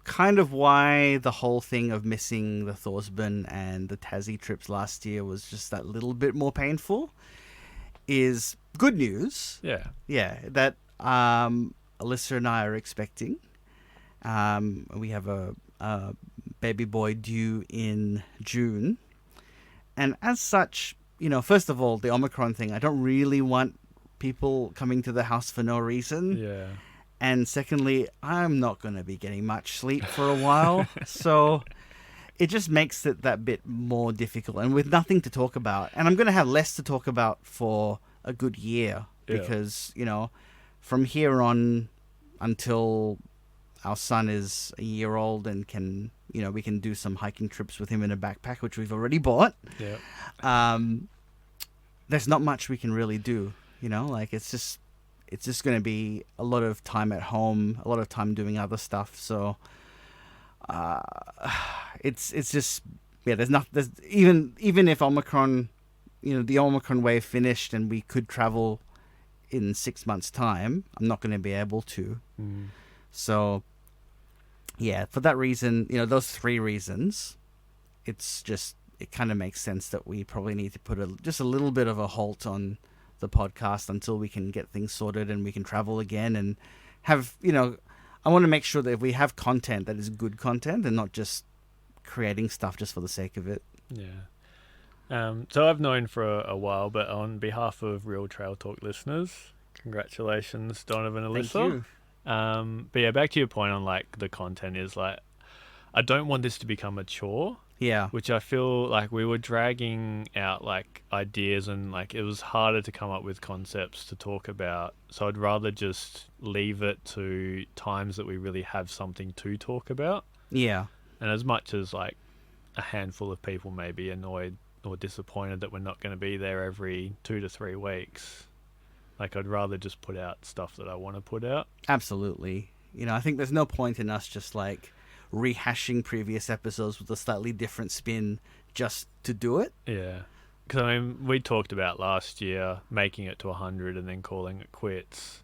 kind of why the whole thing of missing the Thorsby and the Tassie trips last year was just that little bit more painful, is good news. Yeah. Yeah, that Alyssa and I are expecting. We have a baby boy due in June. And as such, first of all, the Omicron thing, I don't really want people coming to the house for no reason. Yeah. And secondly, I'm not going to be getting much sleep for a while. So it just makes it that bit more difficult, and with nothing to talk about. And I'm going to have less to talk about for a good year because, from here on until our son is a year old and can, we can do some hiking trips with him in a backpack, which we've already bought. Yeah. There's not much we can really do, it's just going to be a lot of time at home, a lot of time doing other stuff. So, it's just, there's even if Omicron, the Omicron wave finished and we could travel in 6 months' time, I'm not going to be able to. So, yeah, for that reason, those 3 reasons, it kind of makes sense that we probably need to put just a little bit of a halt on the podcast until we can get things sorted and we can travel again and have, I want to make sure that if we have content that is good content and not just creating stuff just for the sake of it. Yeah. So I've known for a while, but on behalf of Real Trail Talk listeners, congratulations, Donovan and Alyssa. Thank you. But yeah, back to your point on like the content is like, I don't want this to become a chore. Yeah. which I feel like we were dragging out like ideas, and like it was harder to come up with concepts to talk about. So I'd rather just leave it to times that we really have something to talk about. Yeah. And as much as like a handful of people may be annoyed or disappointed that we're not going to be there every 2 to 3 weeks, like I'd rather just put out stuff that I want to put out. Absolutely. I think there's no point in us just like rehashing previous episodes with a slightly different spin just to do it. Yeah. Because, I mean, we talked about last year making it to 100 and then calling it quits.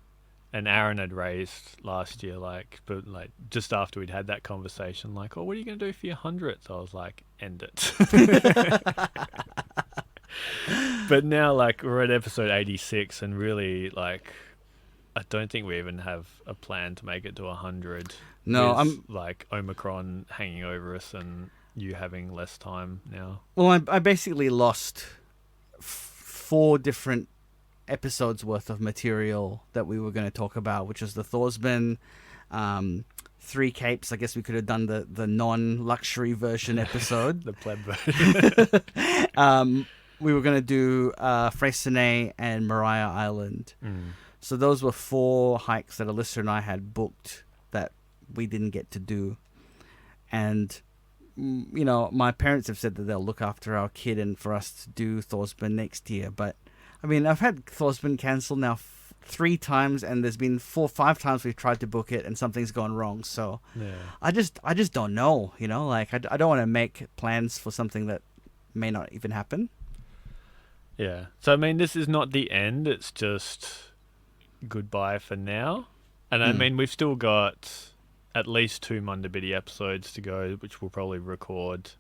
And Aaron had raised last year, but just after we'd had that conversation, like, oh, what are you going to do for your 100th? I was like, end it. But now, like, we're at episode 86 and really, like, I don't think we even have a plan to make it to 100. No, with, like Omicron hanging over us and you having less time now. Well, I basically lost 4 different episodes worth of material that we were going to talk about, which was the Thorsman, 3 Capes. I guess we could have done the non-luxury version episode. The pleb version. We were going to do Freycinet and Maria Island. So those were 4 hikes that Alyssa and I had booked that we didn't get to do. And, my parents have said that they'll look after our kid and for us to do Thorsman next year. But, I mean, I've had Thorsman cancelled now 3 times, and there's been 4-5 times we've tried to book it and something's gone wrong. So yeah. I just don't know, like I don't want to make plans for something that may not even happen. Yeah. So, I mean, this is not the end. It's just goodbye for now. And I mean, we've still got at least 2 Munda Biddi episodes to go, which we'll probably record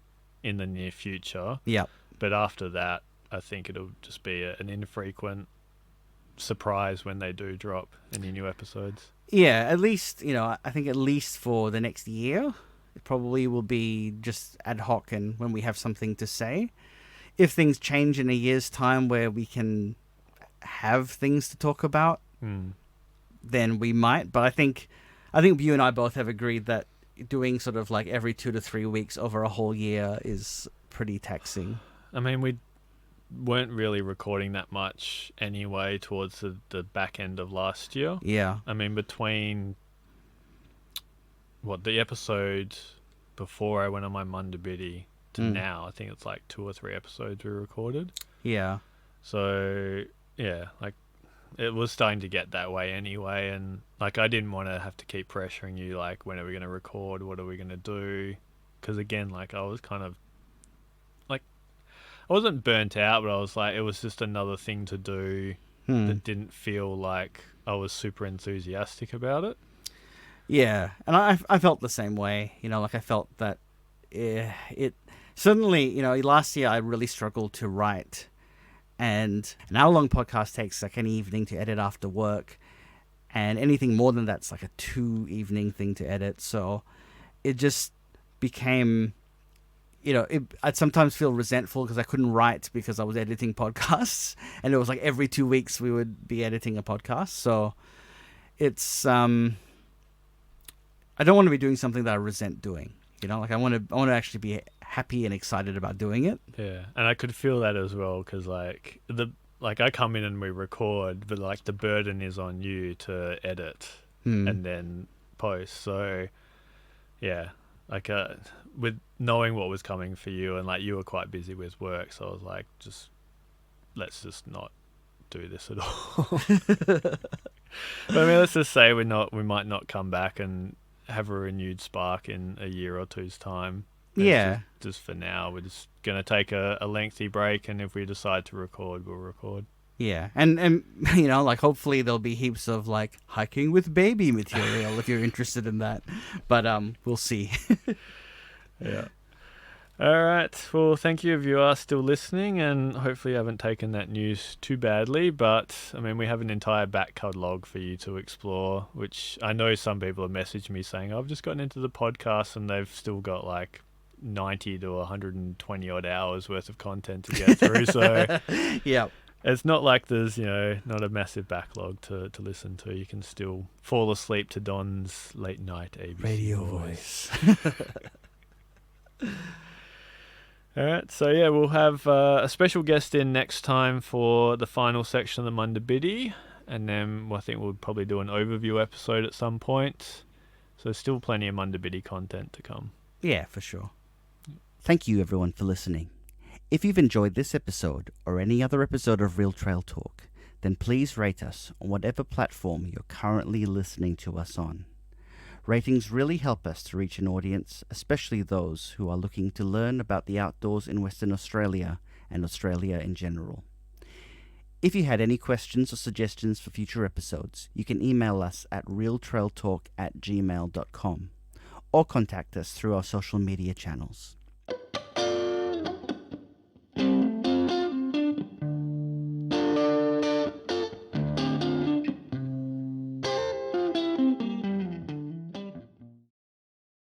in the near future. Yeah. But after that, I think it'll just be an infrequent surprise when they do drop any new episodes. Yeah, at least, I think at least for the next year, it probably will be just ad hoc and when we have something to say. If things change in a year's time where we can have things to talk about, then we might. But I think you and I both have agreed that doing sort of like every 2 to 3 weeks over a whole year is pretty taxing. I mean, we weren't really recording that much anyway towards the back end of last year. Yeah. I mean, between the episode before I went on my Munda Biddi to now, I think it's like 2 or 3 episodes we recorded. Yeah. So, yeah, like it was starting to get that way anyway. And like, I didn't want to have to keep pressuring you, like, when are we going to record? What are we going to do? Because again, like I was kind of like, I wasn't burnt out, but I was like, it was just another thing to do that didn't feel like I was super enthusiastic about it. Yeah. And I felt the same way, like I felt that it certainly, last year I really struggled to write, and an hour-long podcast takes like an evening to edit after work, and anything more than that's like a 2-evening thing to edit. So it just became, I'd sometimes feel resentful because I couldn't write because I was editing podcasts, and it was like every 2 weeks we would be editing a podcast. So it's I don't want to be doing something that I resent doing. Like I want to actually be happy and excited about doing it. Yeah, and I could feel that as well because like I come in and we record, but like the burden is on you to edit and then post. So yeah, like with knowing what was coming for you, and like you were quite busy with work, so I was like, let's just not do this at all. But I mean, let's just say we might not come back and have a renewed spark in a year or two's time. Yeah. Just for now, we're just going to take a lengthy break, and if we decide to record, we'll record. Yeah. And like hopefully there'll be heaps of like hiking with baby material if you're interested in that. But we'll see. Yeah. All right. Well, thank you if you are still listening, and hopefully you haven't taken that news too badly. But, I mean, we have an entire back catalogue for you to explore, which I know some people have messaged me saying, I've just gotten into the podcast, and they've still got like 90 to 120 odd hours worth of content to get through. So, yeah. It's not like there's, not a massive backlog to listen to. You can still fall asleep to Don's late night ABC radio voice. All right, so yeah, we'll have a special guest in next time for the final section of the Munda Biddi, and then I think we'll probably do an overview episode at some point. So there's still plenty of Munda Biddi content to come. Yeah, for sure. Thank you, everyone, for listening. If you've enjoyed this episode or any other episode of Real Trail Talk, then please rate us on whatever platform you're currently listening to us on. Ratings really help us to reach an audience, especially those who are looking to learn about the outdoors in Western Australia and Australia in general. If you had any questions or suggestions for future episodes, you can email us at realtrailtalk@gmail.com or contact us through our social media channels.